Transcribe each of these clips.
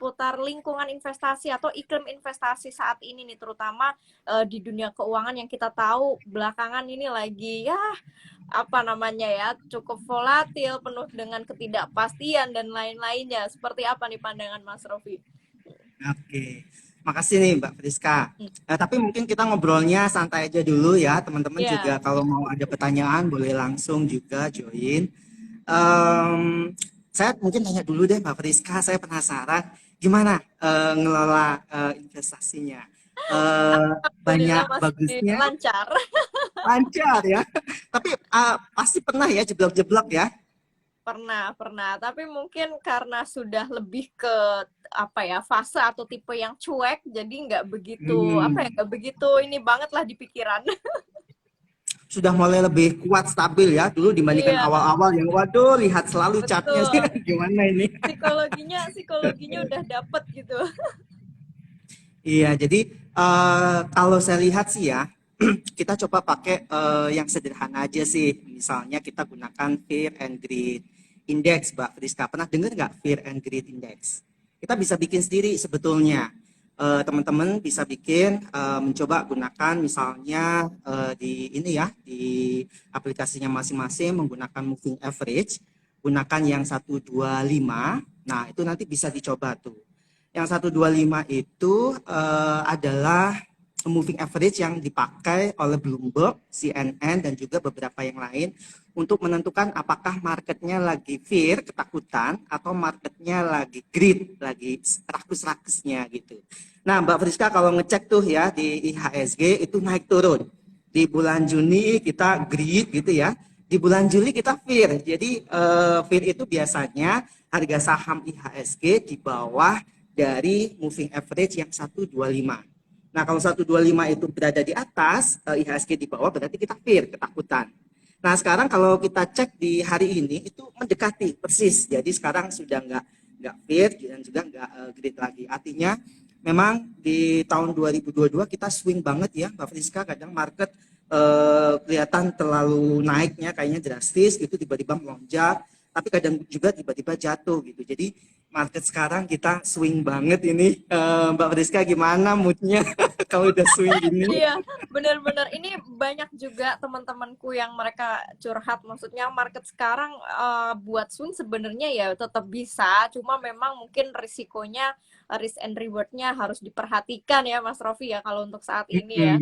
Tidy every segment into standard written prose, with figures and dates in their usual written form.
seputar lingkungan investasi atau iklim investasi saat ini nih, terutama di dunia keuangan yang kita tahu belakangan ini lagi ya apa namanya ya cukup volatil, penuh dengan ketidakpastian dan lain-lainnya. Seperti apa nih pandangan Mas Rofi? Oke, makasih nih Mbak Friska. Hmm. Tapi mungkin kita ngobrolnya santai aja dulu ya, teman-teman juga Ya, kalau mau ada pertanyaan boleh langsung juga join. Em, saya mungkin tanya dulu deh Mbak Friska, saya penasaran gimana ngelola investasinya. alhamdulillah Banyak masih bagusnya, lancar. lancar ya. Tapi pasti pernah ya jeblok-jeblok ya. Pernah. Tapi mungkin karena sudah lebih ke apa ya fase atau tipe yang cuek, jadi nggak begitu apa ya Hmm. nggak begitu ini banget lah di pikiran. Sudah mulai lebih kuat stabil ya dulu dibandingkan Iya, awal-awal yang waduh lihat selalu chartnya sih betul. gimana ini. Psikologinya udah dapet gitu. Iya, jadi kalau saya lihat sih ya, kita coba pakai yang sederhana aja sih. Misalnya kita gunakan Fear and Greed Index, Mbak Friska. Pernah dengar nggak Fear and Greed Index? Kita bisa bikin sendiri sebetulnya. Teman-teman bisa bikin, mencoba gunakan misalnya di ini ya, di aplikasinya masing-masing menggunakan moving average, gunakan yang 125. Nah, itu nanti bisa dicoba tuh. Yang 125 itu adalah moving average yang dipakai oleh Bloomberg, CNN, dan juga beberapa yang lain untuk menentukan apakah marketnya lagi fear, ketakutan, atau marketnya lagi greed, lagi rakus-rakusnya gitu. Nah, Mbak Friska kalau ngecek tuh ya di IHSG itu naik turun. Di bulan Juni kita greed gitu ya. Di bulan Juli kita fear. Jadi fear itu biasanya harga saham IHSG di bawah dari moving average yang 125. Nah, kalau 125 itu berada di atas, IHSG di bawah berarti kita fear, ketakutan. Nah, sekarang kalau kita cek di hari ini itu mendekati persis. Jadi sekarang sudah nggak fear dan juga nggak greed lagi. Artinya memang di tahun 2022 kita swing banget ya, Mbak Friska. Kadang market kelihatan terlalu naiknya kayaknya drastis gitu, tiba-tiba melonjak. Tapi kadang juga tiba-tiba jatuh gitu. Jadi market sekarang kita swing banget ini. Mbak Friska gimana moodnya kalau udah swing gini? Iya, benar-benar. Ini banyak juga teman-temanku yang mereka curhat. Maksudnya market sekarang buat swing sebenarnya ya tetap bisa. Cuma memang mungkin risikonya, risk and reward-nya harus diperhatikan ya Mas Rofi ya kalau untuk saat ini ya.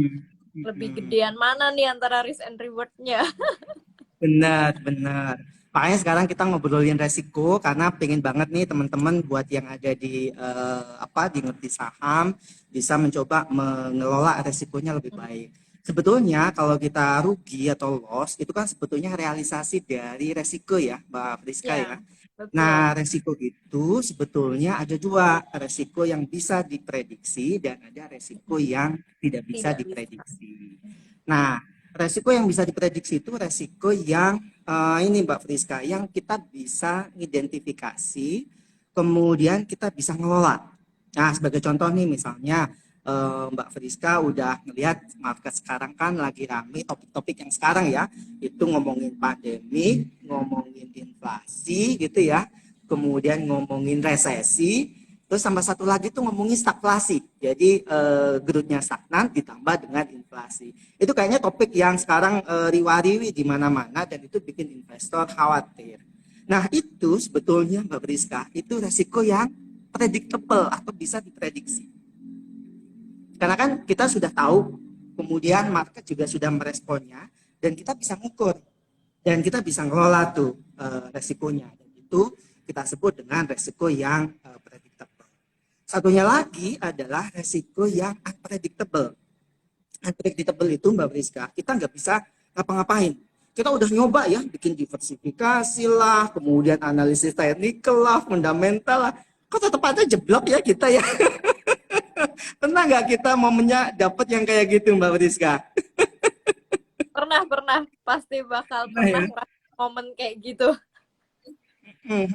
Lebih gedean mana nih antara risk and reward-nya? Benar, benar. Makanya sekarang kita ngobrolin resiko karena pengen banget nih teman-teman buat yang ada di di ngerti saham bisa mencoba mengelola resikonya lebih baik. Sebetulnya kalau kita rugi atau loss itu kan sebetulnya realisasi dari resiko ya, Mbak Friska Ya, ya. betul. Nah, resiko itu sebetulnya ada dua, resiko yang bisa diprediksi dan ada resiko yang tidak bisa Tidak bisa. diprediksi. Nah, resiko yang bisa diprediksi itu resiko yang ini Mbak Friska, yang kita bisa identifikasi, kemudian kita bisa ngelola. Nah, sebagai contoh nih misalnya Mbak Friska udah ngelihat market sekarang kan lagi rame topik-topik yang sekarang ya, itu ngomongin pandemi, ngomongin inflasi gitu ya, kemudian ngomongin resesi, terus sama satu lagi tuh ngomongin stagflasi. Jadi growth-nya stagnan ditambah dengan inflasi. Itu kayaknya topik yang sekarang riwariwi di mana-mana dan itu bikin investor khawatir. Nah, itu sebetulnya Mbak Priska, itu resiko yang predictable atau bisa diprediksi. Karena kan kita sudah tahu, kemudian market juga sudah meresponnya dan kita bisa ngukur dan kita bisa ngelola tuh resikonya. Dan itu kita sebut dengan resiko yang predictable. Satunya lagi adalah resiko yang unpredictable. Unpredictable itu Mbak Priska, kita nggak bisa ngapa-ngapain. Kita udah nyoba ya, bikin diversifikasi lah, kemudian analisis teknikal lah, fundamental lah. Kok tetap aja jeblok ya kita ya. Pernah nggak kita momennya dapat yang kayak gitu Mbak Priska? Pernah. Pasti bakal Nah pernah ya. ngerasain momen kayak gitu.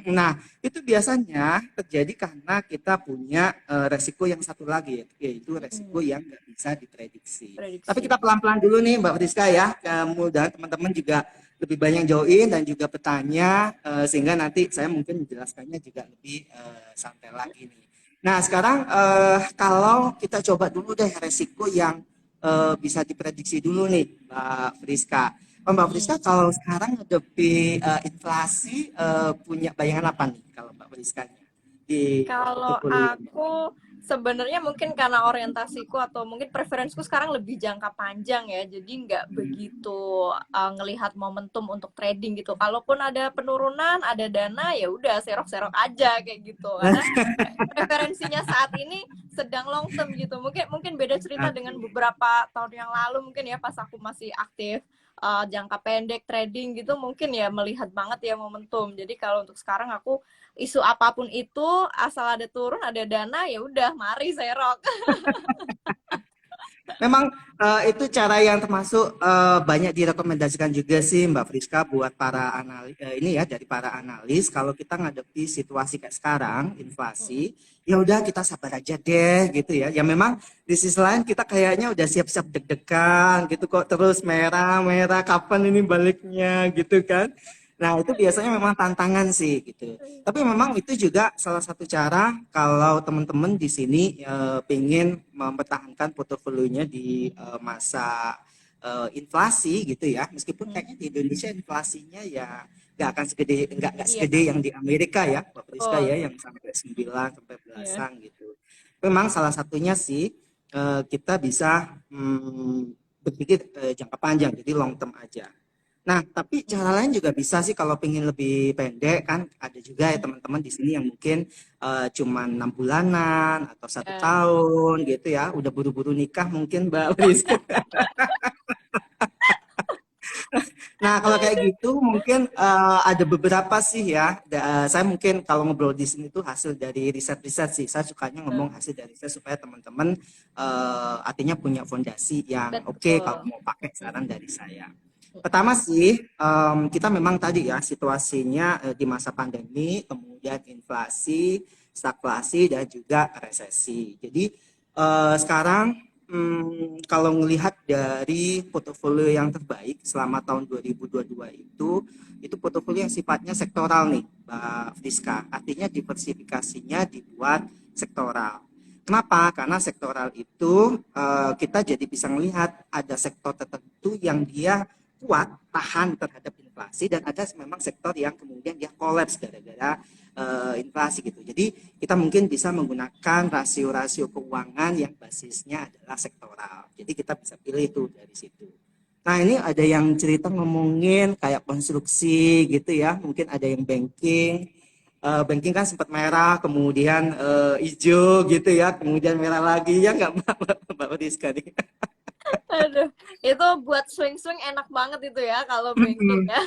Nah, itu biasanya terjadi karena kita punya resiko yang satu lagi, yaitu resiko yang nggak bisa diprediksi. Tapi Prediksi. kita pelan-pelan dulu nih, Mbak Friska ya. Kemudian teman-teman juga lebih banyak join dan juga bertanya, sehingga nanti saya mungkin menjelaskannya juga lebih santai lagi nih. Nah, sekarang kalau kita coba dulu deh resiko yang bisa diprediksi dulu nih, Mbak Friska. Oh, Mbak Friska, Hmm. kalau sekarang ngadepi inflasi, punya bayangan apa nih kalau Mbak Friska di Kalau portofolio? aku sebenarnya mungkin karena orientasiku atau mungkin preferensiku sekarang lebih jangka panjang ya, jadi nggak begitu ngelihat momentum untuk trading gitu. Kalaupun ada penurunan, ada dana, ya udah serok-serok aja kayak gitu. Karena preferensinya saat ini sedang long term gitu. Mungkin mungkin beda cerita dengan Oke. beberapa tahun yang lalu mungkin ya pas aku masih aktif jangka pendek trading gitu mungkin ya melihat banget ya momentum. Jadi kalau untuk sekarang aku isu apapun itu asal ada turun ada dana ya udah mari serok. Memang itu cara yang termasuk banyak direkomendasikan juga sih Mbak Friska buat para analis ini ya dari para analis kalau kita ngadepi situasi kayak sekarang inflasi ya udah kita sabar aja deh gitu ya. Ya memang di sisi lain kita kayaknya udah siap-siap deg-degan gitu kok terus merah-merah kapan ini baliknya gitu kan. Nah, itu biasanya memang tantangan sih gitu. Tapi memang itu juga salah satu cara kalau teman-teman di sini pengen mempertahankan portofolionya di masa inflasi gitu ya. Meskipun kayaknya di Indonesia inflasinya ya nggak Iya, segede yang di Amerika ya, Pak Priska betul. ya, yang sampai 9 sampai Iya. belasan gitu. Memang salah satunya sih kita bisa berpikir jangka panjang, jadi long term aja. Nah, tapi cara lain juga bisa sih kalau pengen lebih pendek kan ada juga ya teman-teman di sini yang mungkin cuman 6 bulanan atau satu Ya. tahun gitu ya, udah buru-buru nikah mungkin Mbak Priska. Nah, kalau kayak gitu mungkin ada beberapa sih ya. Saya mungkin kalau ngobrol di sini tuh hasil dari riset-riset sih. Saya sukanya ngomong hasil dari riset supaya teman-teman artinya punya fondasi yang oke kalau Betul. mau pakai saran dari saya. Pertama sih, kita memang tadi ya situasinya di masa pandemi, kemudian inflasi, stagflasi, dan juga resesi. Jadi sekarang kalau melihat dari portofolio yang terbaik selama tahun 2022 itu portofolio yang sifatnya sektoral nih, Mbak Friska. Artinya diversifikasinya dibuat sektoral. Kenapa? Karena sektoral itu kita jadi bisa melihat ada sektor tertentu yang dia kuat tahan terhadap inflasi dan ada memang sektor yang kemudian dia kolaps gara-gara inflasi gitu. Jadi kita mungkin bisa menggunakan rasio-rasio keuangan yang basisnya adalah sektoral. Jadi kita bisa pilih itu dari situ. Nah ini ada yang cerita ngomongin kayak konstruksi gitu ya, mungkin ada yang banking. Banking kan sempat merah, kemudian hijau gitu ya, kemudian merah lagi ya nggak Mbak Rizka nih. Aduh, itu buat swing-swing enak banget itu ya kalau banking Mm-mm. ya.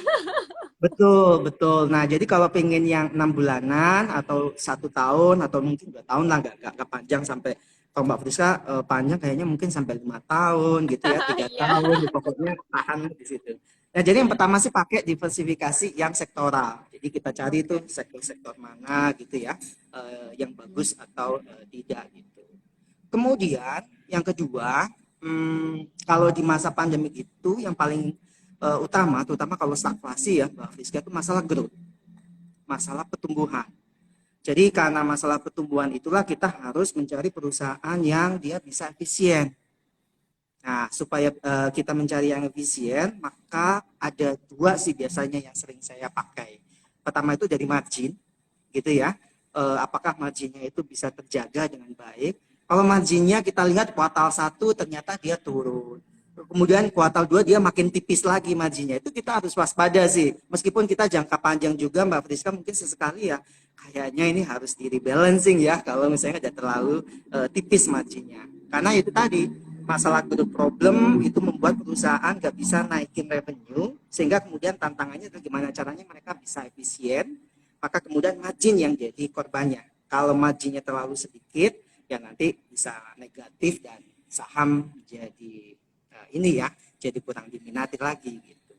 Betul, betul. Nah, jadi kalau pengen yang 6 bulanan atau 1 tahun atau mungkin 2 tahun lah, nggak panjang sampai kalau Mbak Friska panjang kayaknya mungkin sampai 5 tahun gitu ya, tiga Iya. tahun, ya, pokoknya tahan di situ. Nah, jadi yang pertama sih pakai diversifikasi yang sektoral. Jadi kita cari tuh Oke. sektor-sektor mana gitu ya, yang bagus atau tidak gitu. Kemudian yang kedua, kalau di masa pandemi itu yang paling utama, terutama kalau stagflasi ya, Mbak Friska, itu masalah growth, masalah pertumbuhan. Jadi karena masalah pertumbuhan itulah kita harus mencari perusahaan yang dia bisa efisien. Nah, supaya kita mencari yang efisien, maka ada dua sih biasanya yang sering saya pakai. Pertama itu dari margin, gitu ya. Apakah marginnya itu bisa terjaga dengan baik? Kalau marginnya kita lihat kuartal 1 ternyata dia turun. Kemudian kuartal 2 dia makin tipis lagi marginnya. Itu kita harus waspada sih. Meskipun kita jangka panjang juga Mbak Friska mungkin sesekali ya kayaknya ini harus di rebalancing ya kalau misalnya ada terlalu tipis marginnya. Karena itu tadi masalah growth problem itu membuat perusahaan nggak bisa naikin revenue sehingga kemudian tantangannya adalah gimana caranya mereka bisa efisien maka kemudian margin yang jadi korbannya. Kalau marginnya terlalu sedikit, ya nanti bisa negatif dan saham jadi ini ya, jadi kurang diminati lagi gitu.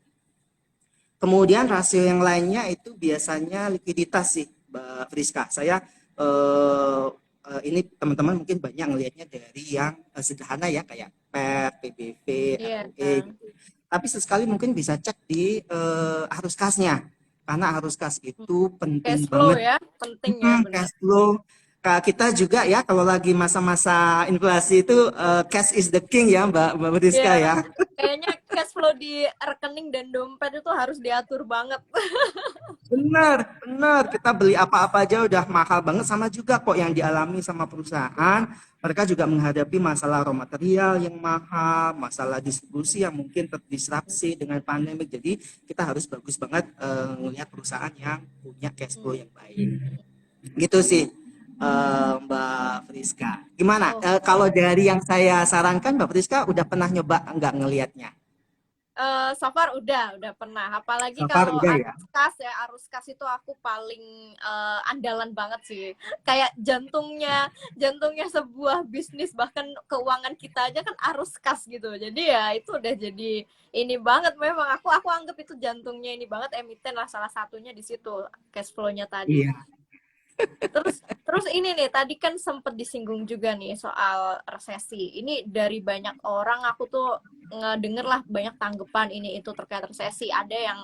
Kemudian rasio yang lainnya itu biasanya likuiditas sih, Mbak Friska. Saya eh, ini teman-teman mungkin banyak ngelihatnya dari yang sederhana ya kayak PER, PBV, Iya. ROE gitu. Tapi sesekali mungkin bisa cek di arus kasnya karena arus kas itu penting Cash flow banget. ya, penting ya bener. Cash flow. Kita juga ya kalau lagi masa-masa inflasi itu cash is the king ya Mbak Beriska Ya, ya. kayaknya cash flow di rekening dan dompet itu harus diatur banget. Benar, benar. Kita beli apa-apa aja udah mahal banget, sama juga kok yang dialami sama perusahaan. Mereka juga menghadapi masalah raw material yang mahal, masalah distribusi yang mungkin terdisrupsi dengan pandemi. Jadi kita harus bagus banget melihat perusahaan yang punya cash flow yang baik. Gitu sih Mbak Friska. Gimana? Oh, Kalau dari yang saya sarankan, Mbak Friska udah pernah nyoba nggak ngelihatnya? so far udah pernah. Apalagi So far kalau udah ya? arus kas ya, arus kas itu aku paling andalan banget sih. Kayak jantungnya sebuah bisnis, bahkan keuangan kita aja kan arus kas gitu. Jadi ya itu udah jadi ini banget memang. Aku anggap itu jantungnya ini banget, emiten lah salah satunya di situ, cash flow-nya tadi. Iya. Terus ini nih, tadi kan sempet disinggung juga nih soal resesi. Ini dari banyak orang aku tuh ngedenger lah banyak tanggapan ini itu terkait resesi. Ada yang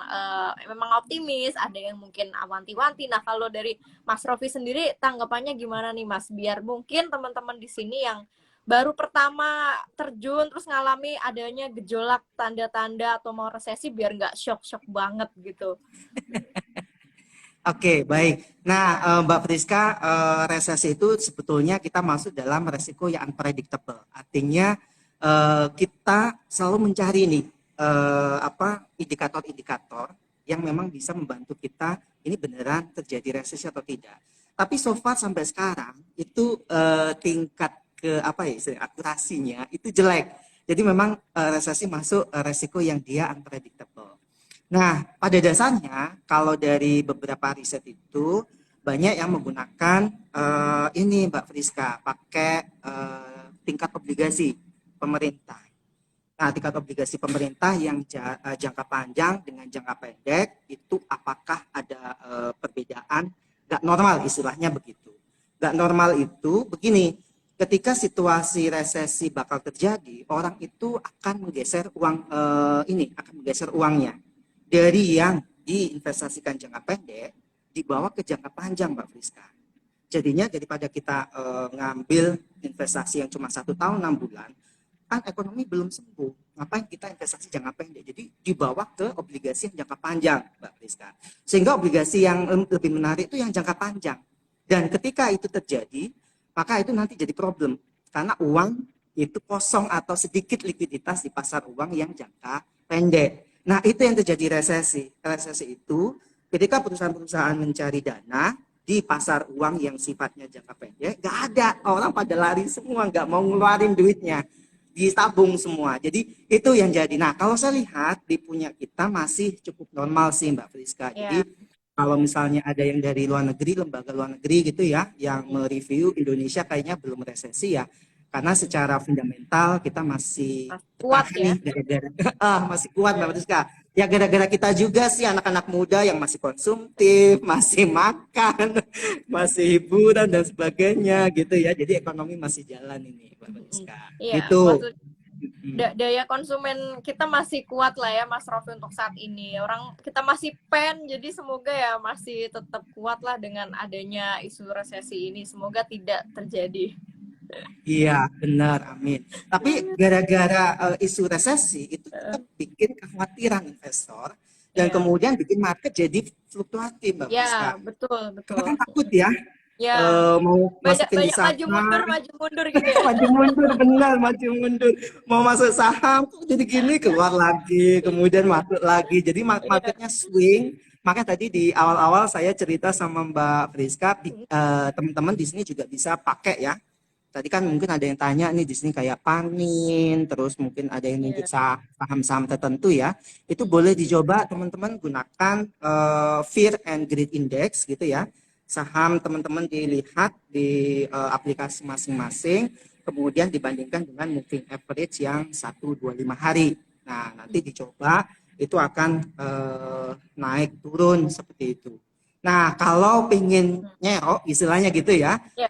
memang optimis, ada yang mungkin awanti-wanti. Nah, kalau dari Mas Rofi sendiri tanggapannya gimana nih Mas? Biar mungkin teman-teman di sini yang baru pertama terjun terus ngalami adanya gejolak tanda-tanda atau mau resesi biar nggak shock-shock banget gitu. Oke, baik. Nah, Mbak Friska, resesi itu sebetulnya kita masuk dalam resiko yang unpredictable. Artinya kita selalu mencari nih apa indikator-indikator yang memang bisa membantu kita ini beneran terjadi resesi atau tidak. Tapi so far sampai sekarang itu tingkat ke apa ya akurasinya itu jelek. Jadi memang resesi masuk resiko yang dia unpredictable. Nah, pada dasarnya kalau dari beberapa riset itu banyak yang menggunakan ini Mbak Friska pakai tingkat obligasi pemerintah. Nah, tingkat obligasi pemerintah yang jangka panjang dengan jangka pendek itu apakah ada perbedaan? Nggak normal istilahnya begitu. Nggak normal itu begini, ketika situasi resesi bakal terjadi, orang itu akan menggeser uang akan menggeser uangnya dari yang diinvestasikan jangka pendek dibawa ke jangka panjang, Mbak Friska. Jadinya daripada kita ngambil investasi yang cuma 1 tahun 6 bulan, kan ekonomi belum sembuh. Ngapain kita investasi jangka pendek? Jadi dibawa ke obligasi yang jangka panjang, Mbak Friska. Sehingga obligasi yang lebih menarik itu yang jangka panjang. Dan ketika itu terjadi, maka itu nanti jadi problem. Karena uang itu kosong atau sedikit likuiditas di pasar uang yang jangka pendek. Nah, itu yang terjadi resesi. Resesi itu ketika perusahaan-perusahaan mencari dana di pasar uang yang sifatnya jangka pendek, nggak ada. Orang pada lari semua, nggak mau ngeluarin duitnya. Ditabung semua. Jadi itu yang jadi. Nah, kalau saya lihat di punya kita masih cukup normal sih Mbak Friska. Ya. Jadi kalau misalnya ada yang dari luar negeri, lembaga luar negeri gitu ya, yang mereview Indonesia kayaknya belum resesi ya. Karena secara fundamental kita masih Kuat bertahan ya. nih gara-gara masih kuat Mbak Friska. Ya gara-gara kita juga sih anak-anak muda yang masih konsumtif, masih makan, masih hiburan dan sebagainya gitu ya. Jadi ekonomi masih jalan ini Mbak Friska. Iya, Gitu. maksud daya konsumen kita masih kuat lah ya Mas Rofi untuk saat ini. Orang kita masih jadi semoga ya masih tetap kuat lah dengan adanya isu resesi ini. Semoga tidak terjadi. Iya, benar, amin. Tapi gara-gara isu resesi itu tetap bikin kekhawatiran investor dan Ya, kemudian bikin market jadi fluktuatif, Mbak ya Priska. betul Karena betul. kan takut ya Ya, mau banyak masukin di banyak saham, maju mundur gitu ya. maju mundur, benar, maju mundur. Mau masuk saham, kok jadi gini, keluar lagi, kemudian masuk lagi. Jadi Iya. marketnya swing. Makanya tadi di awal-awal saya cerita sama Mbak Priska, teman-teman di sini juga bisa pakai ya. Tadi kan mungkin ada yang tanya nih di sini kayak Panin, terus mungkin ada yang nunjuk Iya. saham-saham tertentu ya. Itu boleh dicoba teman-teman gunakan Fear and Greed Index gitu ya. Saham teman-teman dilihat di aplikasi masing-masing, kemudian dibandingkan dengan moving average yang 1, 2, 5 hari. Nah, nanti dicoba itu akan naik turun seperti itu. Nah, kalau pingin nyerok, istilahnya gitu ya, Ya.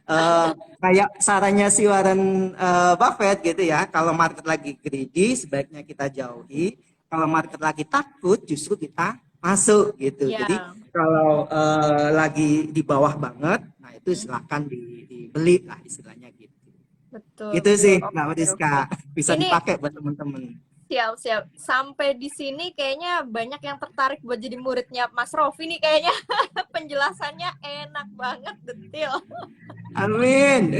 kayak sarannya si Warren Buffett gitu ya, kalau market lagi greedy, sebaiknya kita jauhi. Kalau market lagi takut, justru kita masuk gitu. Jadi Ya. kalau lagi di bawah banget, nah itu silahkan dibeli lah istilahnya gitu. Betul, Gitu betul. sih Mbak Oke, oke. Rizka, bisa Ini dipakai buat teman-teman. siap, siap. Sampai di sini kayaknya banyak yang tertarik buat jadi muridnya Mas Rofi nih kayaknya. Penjelasannya enak banget, detail. Amin.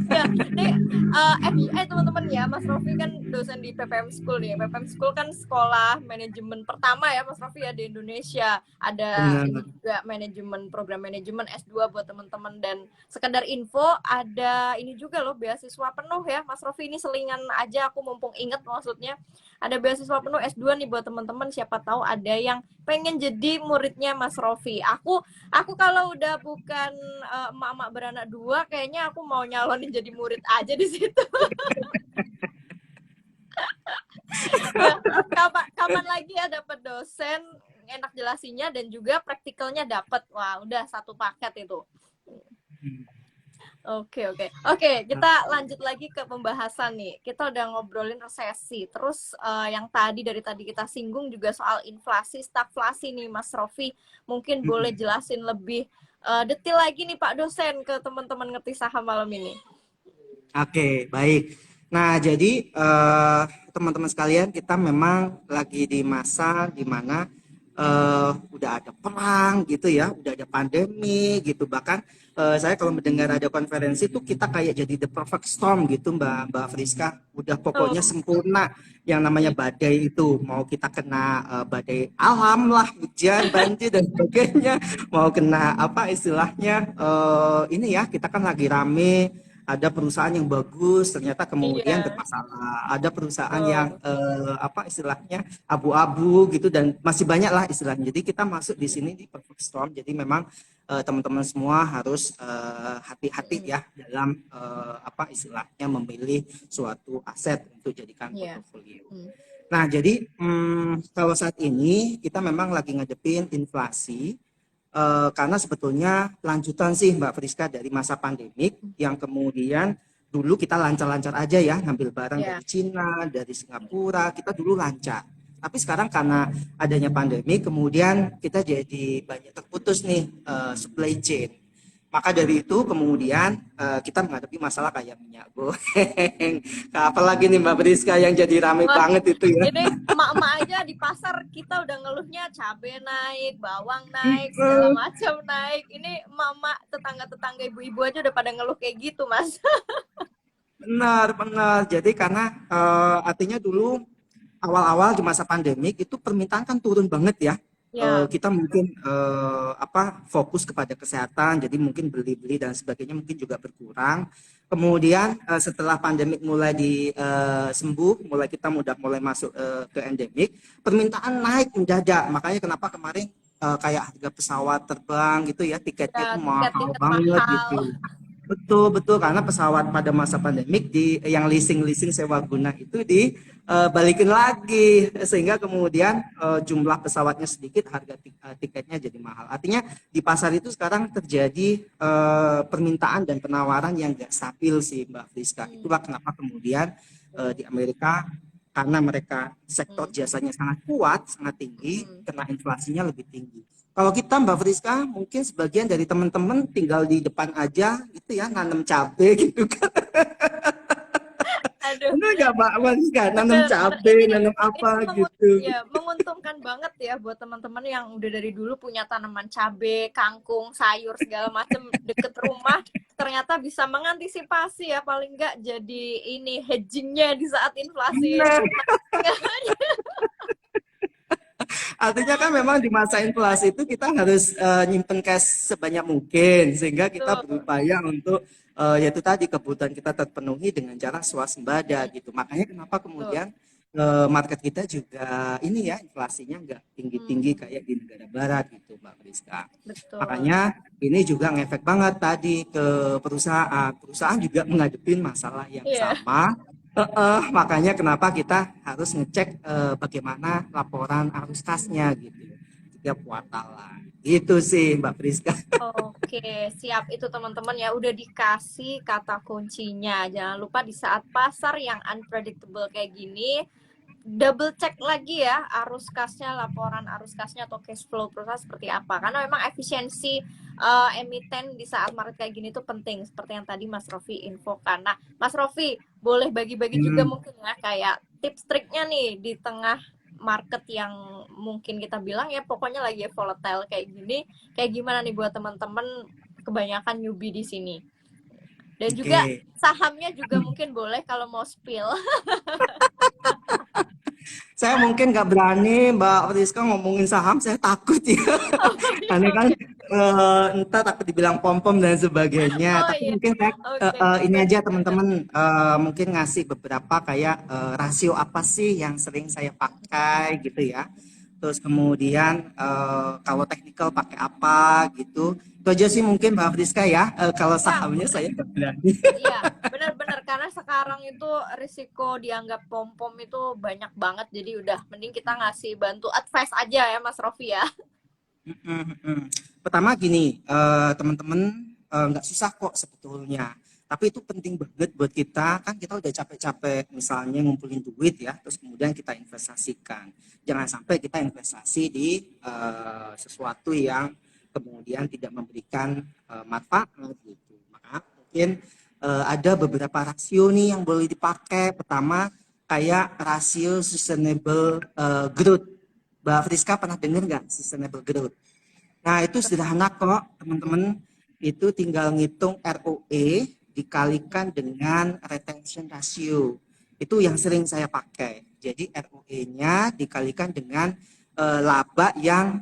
Ya, nih teman-teman ya, Mas Rofi kan dosen di PPM School nih. PPM School kan sekolah manajemen pertama ya Mas Rofi ya di Indonesia. Ada ini Benar. juga manajemen, program manajemen S2 buat teman-teman, dan sekedar info ada ini juga loh, beasiswa penuh ya Mas Rofi. Ini selingan aja, aku mumpung inget maksudnya. Ada beasiswa penuh S2 nih buat teman-teman, siapa tahu ada yang pengen jadi muridnya Mas Rofi. Aku kalau udah bukan emak-emak beranak dua, kayaknya aku mau nyalonin jadi murid aja di situ. Ya, kapan lagi ya dapat dosen enak jelasinya dan juga praktikalnya dapat. Wah, udah satu paket itu. Oke, oke. Oke, kita lanjut lagi ke pembahasan nih. Kita udah ngobrolin resesi. Terus yang dari tadi kita singgung juga soal inflasi, stagflasi nih Mas Rofi. Mungkin boleh jelasin lebih detail lagi nih Pak dosen ke teman-teman ngerti saham malam ini. Oke, baik. Nah, jadi teman-teman sekalian, kita memang lagi di masa di mana udah ada perang gitu ya, udah ada pandemi gitu. Bahkan saya kalau mendengar ada konferensi tuh kita kayak jadi the perfect storm gitu, Mbak Friska. Udah pokoknya Oh, sempurna yang namanya iya. badai itu. Mau kita kena badai alam lah, hujan, banjir dan sebagainya. Mau kena apa istilahnya ini ya, kita kan lagi rame, ada perusahaan yang bagus ternyata kemudian Iya. bermasalah, ada perusahaan yang Oh. apa istilahnya abu-abu gitu, dan masih banyak lah istilahnya. Jadi kita masuk di sini di perfect storm. Jadi memang teman-teman semua harus hati-hati ya dalam apa istilahnya memilih suatu aset untuk jadikan Iya. portofolio. Hmm. Nah, jadi kalau saat ini kita memang lagi ngadepin inflasi. Karena sebetulnya lanjutan sih Mbak Friska dari masa pandemik yang kemudian dulu kita lancar-lancar aja ya ngambil barang Iya. dari Cina, dari Singapura, kita dulu lancar. Tapi sekarang karena adanya pandemi, kemudian kita jadi banyak terputus nih supply chain. Maka dari itu kemudian kita menghadapi masalah kayak minyak goreng. Apalagi nih Mbak Friska yang jadi rame Wah, banget itu ya. ini emak-emak aja di pasar kita udah ngeluhnya cabai naik, bawang naik, segala macam naik. Ini emak-emak, tetangga-tetangga ibu-ibu aja udah pada ngeluh kayak gitu, Mas. Benar, benar. Jadi karena artinya dulu awal-awal di masa pandemik itu permintaan kan turun banget ya. Ya, Kita mungkin apa fokus kepada kesehatan, jadi mungkin beli-beli dan sebagainya mungkin juga berkurang. Kemudian setelah pandemik mulai sembuh, mulai kita mulai masuk ke endemik, permintaan naik mendadak. Makanya kenapa kemarin kayak harga pesawat terbang gitu ya, tiketnya itu ya mahal tiket-tiket banget mahal. gitu. Betul, betul, karena pesawat pada masa pandemik yang leasing sewa guna itu dibalikin lagi, sehingga kemudian jumlah pesawatnya sedikit, harga tiketnya jadi mahal. Artinya di pasar itu sekarang terjadi permintaan dan penawaran yang nggak stabil sih Mbak Friska. Itulah kenapa kemudian di Amerika, karena mereka sektor jasanya sangat kuat, sangat tinggi, kena inflasinya lebih tinggi. Kalau kita Mbak Friska mungkin sebagian dari teman-teman tinggal di depan aja gitu ya, nanam cabai gitu kan. Aduh, Benar nggak Mbak Friska? Nanam bener-bener cabai, ini nanam ini apa gitu. menguntungkan banget ya buat teman-teman yang udah dari dulu punya tanaman cabai, kangkung, sayur segala macam deket rumah. Ternyata bisa mengantisipasi ya, paling nggak jadi ini hedgingnya di saat inflasi. Benar. Artinya kan memang di masa inflasi itu kita harus nyimpen cash sebanyak mungkin, sehingga kita Tuh. berupaya untuk yaitu tadi kebutuhan kita terpenuhi dengan cara swasembada gitu. Makanya kenapa Tuh. kemudian market kita juga ini ya inflasinya nggak tinggi-tinggi kayak di negara barat gitu Mbak Priska. Betul. Makanya ini juga ngefek banget tadi ke perusahaan. Perusahaan juga menghadapi masalah yang Iya. sama. Makanya kenapa kita harus ngecek bagaimana laporan arus kasnya gitu setiap kuartalan. Itu sih Mbak Priska. Oke, siap itu teman-teman ya, udah dikasih kata kuncinya. Jangan lupa di saat pasar yang unpredictable kayak gini, double check lagi ya arus kasnya, laporan arus kasnya atau cash flow perusahaan seperti apa. Karena memang efisiensi emiten di saat market kayak gini tuh penting, seperti yang tadi Mas Rofi infokan. Nah, Mas Rofi boleh bagi-bagi juga Hmm. mungkin ya kayak tips triknya nih di tengah market yang mungkin kita bilang ya pokoknya lagi volatile kayak gini, kayak gimana nih buat teman-teman kebanyakan newbie di sini. Dan juga Oke. sahamnya juga mungkin boleh kalau mau spill. Saya mungkin nggak berani Mbak Friska ngomongin saham, saya takut ya. Oh iya, Karena kan oke. entah takut dibilang pom-pom dan sebagainya. Oh Tapi iya, mungkin saya oke. ini aja Benar-benar. teman-teman mungkin ngasih beberapa kayak rasio apa sih yang sering saya pakai gitu ya. Terus kemudian kalau teknikal pakai apa gitu. Itu aja sih mungkin Mbak Friska ya. Kalau Ya, sahamnya boleh. saya nggak berani. Iya, benar-benar karena sekarang itu risiko dianggap pom-pom itu banyak banget. Jadi udah mending kita ngasih bantu advice aja ya Mas Rofi ya. Mm, mm. Pertama gini, teman-teman nggak susah kok sebetulnya. Tapi itu penting banget buat kita, kan kita udah capek-capek misalnya ngumpulin duit ya, terus kemudian kita investasikan. Jangan sampai kita investasi di sesuatu yang kemudian tidak memberikan manfaat gitu. Maka mungkin ada beberapa rasio nih yang boleh dipakai. Pertama, kayak rasio sustainable growth. Mbak Friska pernah dengar nggak sustainable growth? Nah, itu sederhana kok, teman-teman. Itu tinggal ngitung ROE dikalikan dengan retention ratio. Itu yang sering saya pakai. Jadi ROE-nya dikalikan dengan laba yang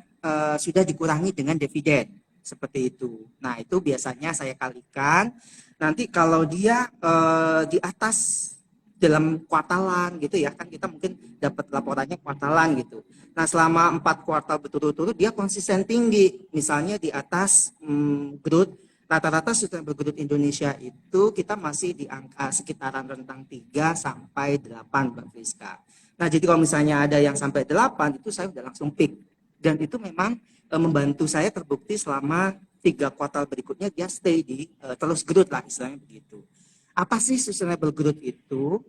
sudah dikurangi dengan dividen. Seperti itu. Nah, itu biasanya saya kalikan. Nanti kalau dia di atas dalam kuartalan gitu ya, kan kita mungkin dapat laporannya kuartalan gitu. Nah, selama 4 kuartal berturut-turut dia konsisten tinggi. Misalnya di atas growth, rata-rata sustainable growth Indonesia itu kita masih di angka sekitaran rentang 3 sampai 8 Mbak Friska. Nah, jadi kalau misalnya ada yang sampai 8 itu saya udah langsung pick. Dan itu memang membantu saya terbukti selama 3 kuartal berikutnya dia stay di terus growth lah istilahnya begitu. Apa sih sustainable growth itu?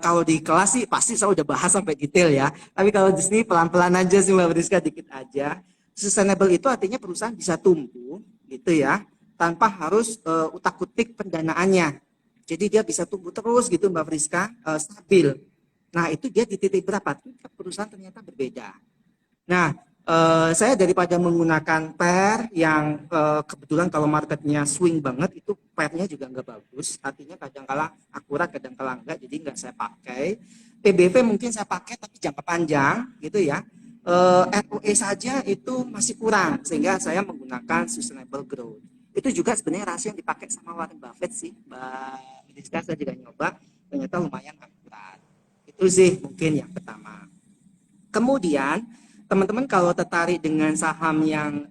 Kalau di kelas sih pasti saya udah bahas sampai detail ya. Tapi kalau di sini pelan-pelan aja sih Mbak Friska, dikit aja. Sustainable itu artinya perusahaan bisa tumbuh gitu ya, tanpa harus utak-utik pendanaannya. Jadi dia bisa tumbuh terus gitu Mbak Friska, stabil. Nah itu dia di titik berapa? Tiap perusahaan ternyata berbeda. Nah, saya daripada menggunakan pair yang kebetulan kalau marketnya swing banget itu pairnya juga nggak bagus. Artinya kadang-kala akurat, kadang-kala enggak. Jadi nggak saya pakai. PBV mungkin saya pakai tapi jangka panjang gitu ya. ROE saja itu masih kurang sehingga saya menggunakan sustainable growth. Itu juga sebenarnya rasio yang dipakai sama Warren Buffett sih, Mbak Rizka. Saya juga nyoba, ternyata lumayan akurat. Itu sih mungkin yang pertama. Kemudian teman-teman kalau tertarik dengan saham yang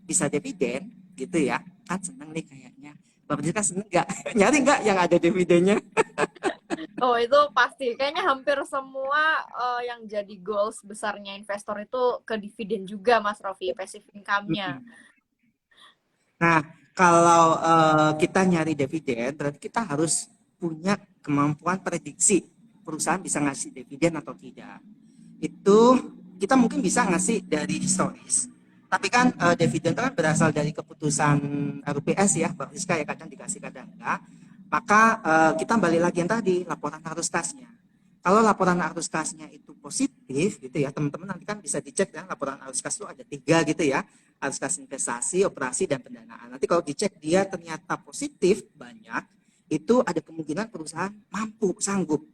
bisa dividen gitu ya, kan seneng nih kayaknya. Bapak kan seneng nggak? Nyari nggak yang ada dividennya? Oh, itu pasti. Kayaknya hampir semua yang jadi goals besarnya investor itu ke dividen juga, Mas Rofi, passive income-nya. Nah, kalau kita nyari dividen, berarti kita harus punya kemampuan prediksi perusahaan bisa ngasih dividen atau tidak. Itu kita mungkin bisa ngasih dari historis. Tapi kan dividen itu kan berasal dari keputusan RUPS ya, Mbak Rizka ya, kadang dikasih kadang enggak. Maka kita balik lagi yang tadi, laporan arus kasnya. Kalau laporan arus kasnya itu positif gitu ya, teman-teman nanti kan bisa dicek ya, laporan arus kas itu ada 3 gitu ya, arus kas investasi, operasi, dan pendanaan. Nanti kalau dicek dia ternyata positif banyak, itu ada kemungkinan perusahaan mampu, sanggup.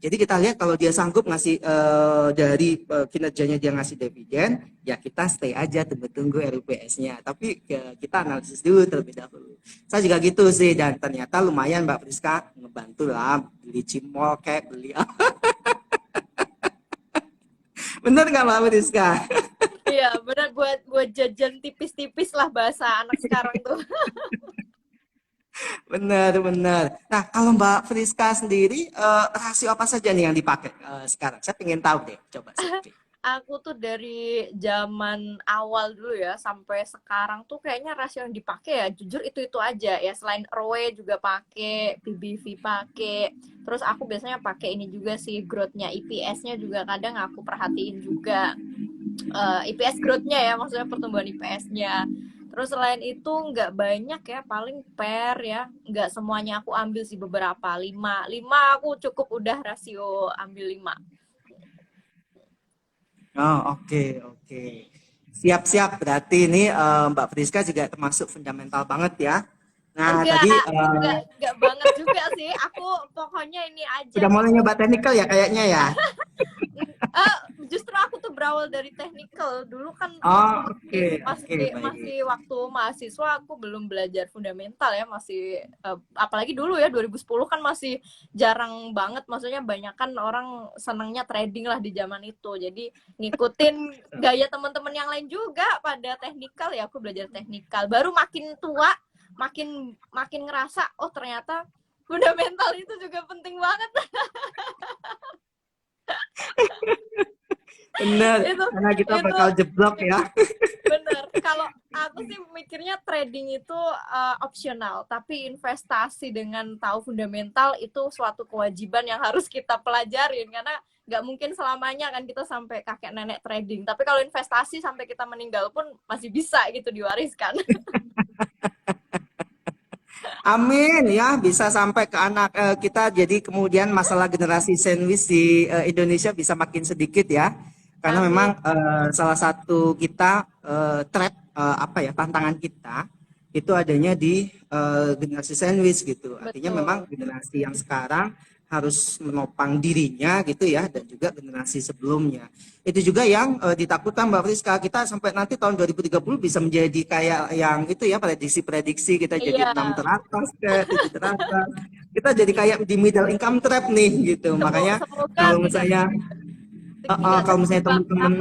Jadi kita lihat kalau dia sanggup ngasih dari kinerjanya dia ngasih dividen, ya kita stay aja tunggu-tunggu RUPS-nya. Tapi kita analisis dulu terlebih dahulu. Saya juga gitu sih, dan ternyata lumayan Mbak Priska ngebantu lah, beli cimol kayak beli. Bener nggak Mbak Priska? Iya, benar buat jajan tipis-tipis lah bahasa anak sekarang tuh. Bener, bener. Nah, kalau Mbak Friska sendiri, rasio apa saja nih yang dipakai sekarang? Saya pengen tahu deh, coba sharing. aku tuh dari zaman awal dulu ya sampai sekarang tuh kayaknya rasio yang dipakai ya jujur itu aja ya, selain ROE juga pakai, PBV pakai. Terus aku biasanya pakai ini juga sih, growth-nya, EPS-nya juga kadang aku perhatiin juga. IPS growth-nya ya, maksudnya pertumbuhan IPS-nya. Terus selain itu nggak banyak ya, paling pair ya, nggak semuanya aku ambil sih, beberapa, 5 aku cukup udah rasio ambil 5. Oh, oke, oke. Siap-siap, berarti ini Mbak Friska juga termasuk fundamental banget ya. Nah, Enggak, tadi enggak banget juga sih. Aku pokoknya ini aja udah mulai gitu. nyoba technical ya kayaknya ya. Eh, justru aku tuh berawal dari technical. Dulu kan waktu Oh, masih oke, masih oke, masih baik. waktu mahasiswa aku belum belajar fundamental ya, masih apalagi dulu ya 2010 kan masih jarang banget, maksudnya banyak kan orang senangnya trading lah di zaman itu. Jadi ngikutin gaya teman-teman yang lain juga pada technical ya, aku belajar technical. Baru makin tua makin makin ngerasa oh ternyata fundamental itu juga penting banget. Bener, itu karena kita itu bakal jeblok ya. bener. Kalau aku sih mikirnya trading itu opsional, tapi investasi dengan tahu fundamental itu suatu kewajiban yang harus kita pelajarin, karena nggak mungkin selamanya kan kita sampai kakek nenek trading. Tapi kalau investasi sampai kita meninggal pun masih bisa gitu diwariskan. Amin ya, bisa sampai ke anak kita. Jadi kemudian masalah generasi sandwich di Indonesia bisa makin sedikit ya. Karena Amin. memang salah satu kita threat apa ya, tantangan kita itu adanya di generasi sandwich gitu. Artinya memang Betul. generasi yang sekarang harus menopang dirinya gitu ya, dan juga generasi sebelumnya. Itu juga yang ditakutkan Mbak Friska, kita sampai nanti tahun 2030 bisa menjadi kayak yang itu ya, prediksi-prediksi kita jadi Iya, 6 teratas ke 7 teratas. Kita jadi kayak di middle income trap nih gitu. Makanya semoga kalau tidak misalnya tidak kalau misalnya terjebak teman-teman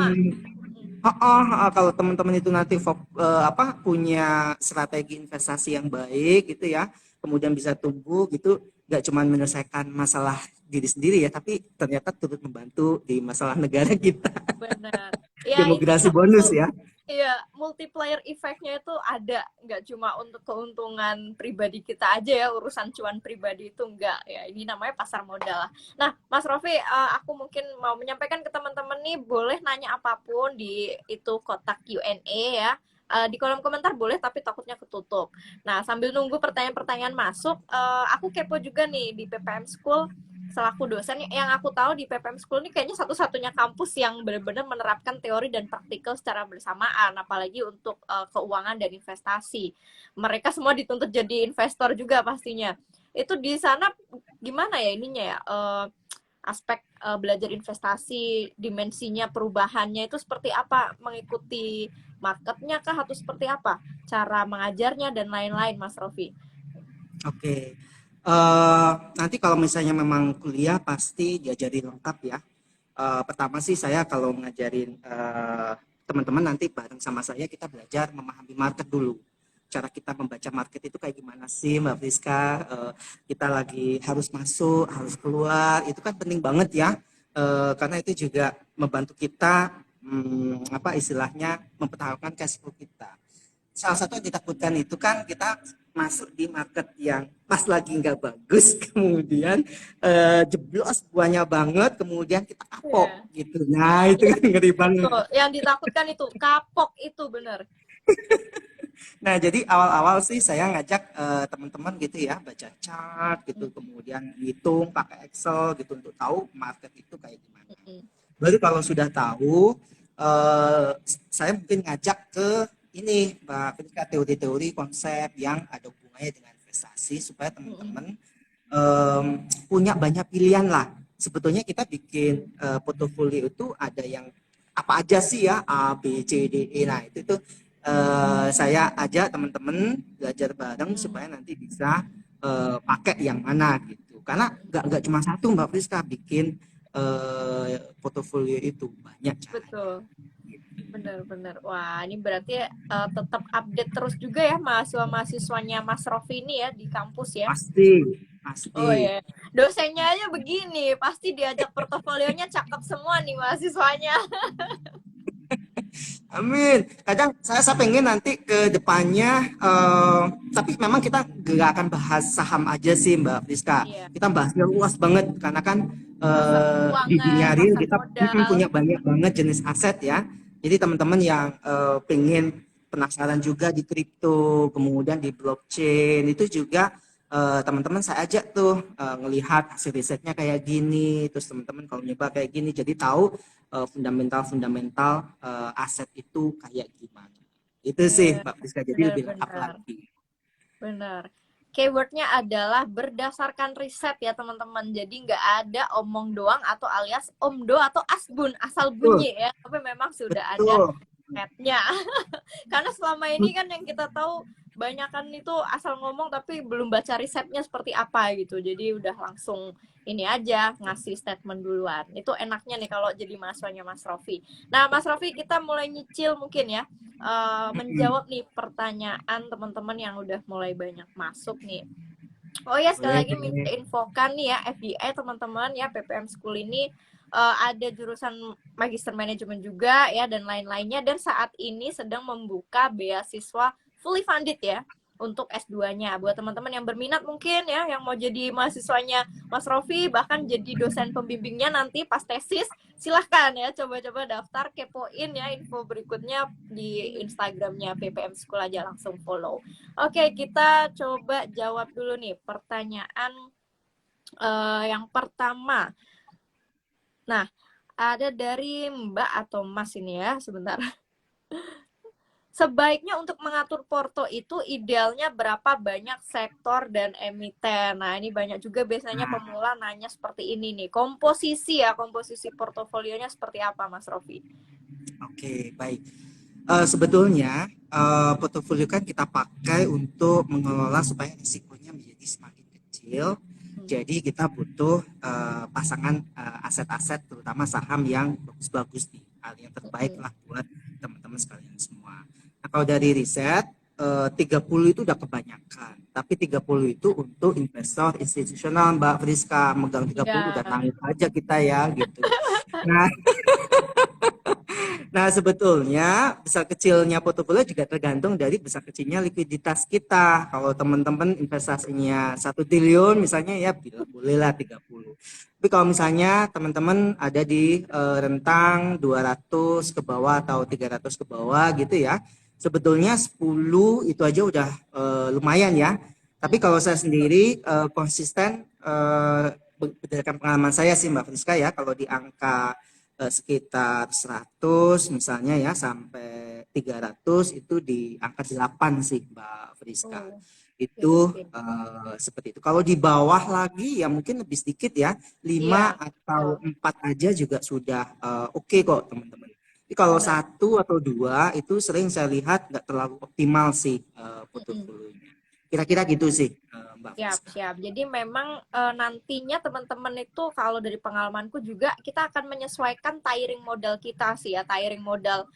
sama. kalau teman-teman itu nanti apa punya strategi investasi yang baik gitu ya, kemudian bisa tumbuh gitu, nggak cuma menyelesaikan masalah diri sendiri ya, tapi ternyata turut membantu di masalah negara kita. Benar. Ya ini Demokrasi bonus satu, ya. iya, multiplier effect-nya itu ada, nggak cuma untuk keuntungan pribadi kita aja ya, urusan cuan pribadi itu enggak ya, ini namanya pasar modal lah. Nah Mas Rofi, aku mungkin mau menyampaikan ke teman-teman nih, boleh nanya apapun di itu kotak Q&A ya. Di kolom komentar boleh, tapi takutnya ketutup. Nah, sambil nunggu pertanyaan-pertanyaan masuk, aku kepo juga nih di PPM School, selaku dosen yang aku tahu di PPM School ini kayaknya satu-satunya kampus yang benar-benar menerapkan teori dan praktikal secara bersamaan, apalagi untuk keuangan dan investasi. Mereka semua dituntut jadi investor juga pastinya. Itu di sana gimana ya ininya ya, aspek belajar investasi, dimensinya, perubahannya itu seperti apa, mengikuti marketnya kah atau seperti apa cara mengajarnya dan lain-lain, Mas Rofi? Oke. Nanti kalau misalnya memang kuliah pasti diajari lengkap ya. Pertama sih saya kalau ngajarin teman-teman nanti bareng sama saya, kita belajar memahami market dulu. Cara kita membaca market itu kayak gimana sih Mbak Friska? Kita lagi harus masuk, harus keluar, itu kan penting banget ya. Karena itu juga membantu kita apa istilahnya mempertahankan cash flow kita. Salah satu yang ditakutkan itu kan kita masuk di market yang pas lagi nggak bagus, kemudian jeblos buahnya banget, kemudian kita kapok Iya. gitu. Nah itu Iya, kan ngeri banget. betul. Yang ditakutkan itu kapok itu benar. Nah jadi awal-awal sih saya ngajak teman-teman gitu ya baca chart gitu, kemudian hitung pakai Excel gitu untuk tahu market itu kayak gimana. Baru kalau sudah tahu, eh, saya mungkin ngajak ke ini, Mbak Friska, teori-teori konsep yang ada hubungannya dengan investasi supaya teman-teman punya banyak pilihan lah. Sebetulnya kita bikin portofolio itu ada yang apa aja sih ya, A, B, C, D, E. Nah itu tuh saya ajak teman-teman belajar bareng supaya nanti bisa pakai yang mana gitu. Karena nggak cuma satu Mbak Friska bikin portofolio itu banyak caranya. Betul. Benar-benar. Wah, ini berarti tetap update terus juga ya mahasiswa-mahasiswanya Mas Rofi ini ya di kampus ya. Pasti, pasti. Oh ya, dosennya aja begini, pasti diajak portofolionya cakep semua nih mahasiswanya. Amin. Kadang saya pengen nanti ke depannya, tapi memang kita gak akan bahas saham aja sih Mbak Friska. Iya, Kita bahasnya luas banget karena kan pasar di keuangan, dunia real pasar kita modal. punya banyak banget jenis aset ya. Jadi teman-teman yang pengen penasaran juga di kripto, kemudian di blockchain itu juga teman-teman saya ajak tuh ngelihat hasil risetnya kayak gini, terus teman-teman kalau nyoba kayak gini, jadi tahu fundamental-fundamental aset itu kayak gimana. Itu sih Iya, Mbak Priska, jadi lebih lengkap benar-benar. lagi. Benar. Keywordnya adalah berdasarkan riset ya teman-teman. Jadi nggak ada omong doang atau alias omdo atau asbun asal Betul, bunyi ya. Tapi memang sudah ada betul. risetnya. Karena selama ini kan yang kita tahu banyakan itu asal ngomong tapi belum baca risetnya seperti apa gitu. Jadi udah langsung ini aja ngasih statement duluan. Itu enaknya nih kalau jadi mahasiswanya Mas Rofi. Nah, Mas Rofi kita mulai nyicil mungkin ya. Menjawab nih pertanyaan teman-teman yang udah mulai banyak masuk nih. Oh ya, sekali Boleh, lagi minta boleh. infokan nih ya FDI teman-teman ya PPM School ini ada jurusan Magister Manajemen juga ya dan lain-lainnya dan saat ini sedang membuka beasiswa fully funded ya untuk S2-nya. Buat teman-teman yang berminat mungkin ya yang mau jadi mahasiswanya Mas Rofi bahkan jadi dosen pembimbingnya nanti pas tesis silahkan ya coba-coba daftar kepoin ya info berikutnya di Instagramnya PPM School aja langsung follow. Oke, kita coba jawab dulu nih pertanyaan yang pertama. Nah, ada dari Mbak atau Mas ini ya, sebentar. Sebaiknya untuk mengatur porto itu idealnya berapa banyak sektor dan emiten. Nah, ini banyak juga biasanya Nah, pemula nanya seperti ini nih. Komposisi ya, komposisi portofolionya seperti apa, Mas Rofi? oke, baik. Sebetulnya portofolio kan kita pakai untuk mengelola supaya risikonya menjadi semakin kecil. Hmm. Jadi kita butuh pasangan aset-aset, terutama saham yang bagus-bagus nih, hal yang terbaik Hmm. lah buat teman-teman sekalian semua. Nah, kalau dari riset 30 itu udah kebanyakan, tapi 30 itu untuk investor institusional Mbak Friska, megang 30 udah Ya, nangis aja kita ya gitu. Nah, Nah, sebetulnya besar kecilnya portofolio juga tergantung dari besar kecilnya likuiditas kita. Kalau teman-teman investasinya 1 triliun misalnya ya bolehlah 30. Tapi kalau misalnya teman-teman ada di rentang 200 ke bawah atau 300 ke bawah gitu ya. Sebetulnya 10 itu aja udah lumayan ya. Tapi kalau saya sendiri konsisten berdasarkan pengalaman saya sih Mbak Friska ya, kalau di angka sekitar 100 misalnya ya sampai 300 itu di angka 8 sih Mbak Friska. oh, oke, Itu oke. seperti itu. Kalau di bawah lagi ya mungkin lebih sedikit ya, 5 Iya, atau betul. 4 aja juga sudah oke kok teman-teman. Jadi kalau Benar. 1 atau 2 itu sering saya lihat nggak terlalu optimal sih Mm-mm. portofolionya. Kira-kira gitu sih Mbak Siap, Friska. siap. Jadi memang nantinya teman-teman itu kalau dari pengalamanku juga kita akan menyesuaikan tiring modal kita sih ya, tiring modal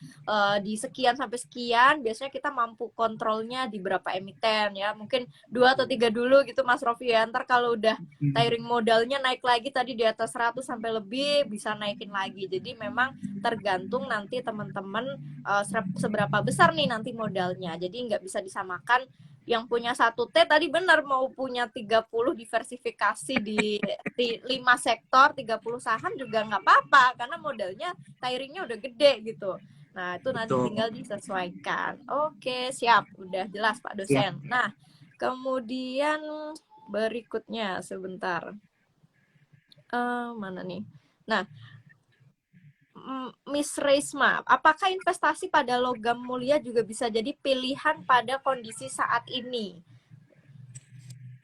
di sekian sampai sekian. Biasanya kita mampu kontrolnya di berapa emiten ya, mungkin 2 atau 3 dulu gitu Mas Rofi ya. Ntar kalau udah tiring modalnya naik lagi tadi di atas 100 sampai lebih bisa naikin lagi. Jadi memang tergantung nanti teman-teman seberapa besar nih nanti modalnya. Jadi nggak bisa disamakan yang punya 1T tadi benar mau punya 30 diversifikasi di 5 sektor, 30 saham juga nggak apa-apa karena modalnya tiringnya udah gede gitu. Nah, itu nanti Betul. tinggal disesuaikan. Oke, siap. Udah jelas Pak Siap. dosen. Nah, kemudian berikutnya sebentar. Mana nih? Nah, Miss Reisma, apakah investasi pada logam mulia juga bisa jadi pilihan pada kondisi saat ini?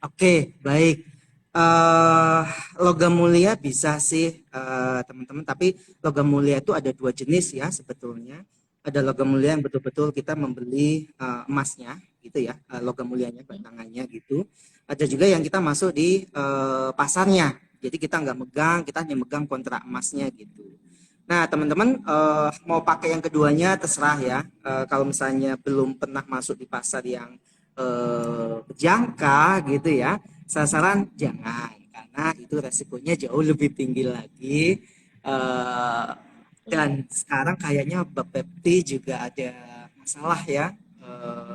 Oke, baik. eh Logam mulia bisa sih teman-teman, tapi logam mulia itu ada dua jenis ya sebetulnya. Ada logam mulia yang betul-betul kita membeli emasnya, gitu ya, logam mulianya batangannya gitu. Ada juga yang kita masuk di pasarnya. Jadi kita nggak megang, kita hanya megang kontrak emasnya gitu. Nah, teman-teman mau pakai yang keduanya terserah ya. Kalau misalnya belum pernah masuk di pasar yang berjangka gitu ya, sasaran jangan, karena itu resikonya jauh lebih tinggi lagi. Eh, dan Hmm. sekarang kayaknya Bapepti juga ada masalah ya,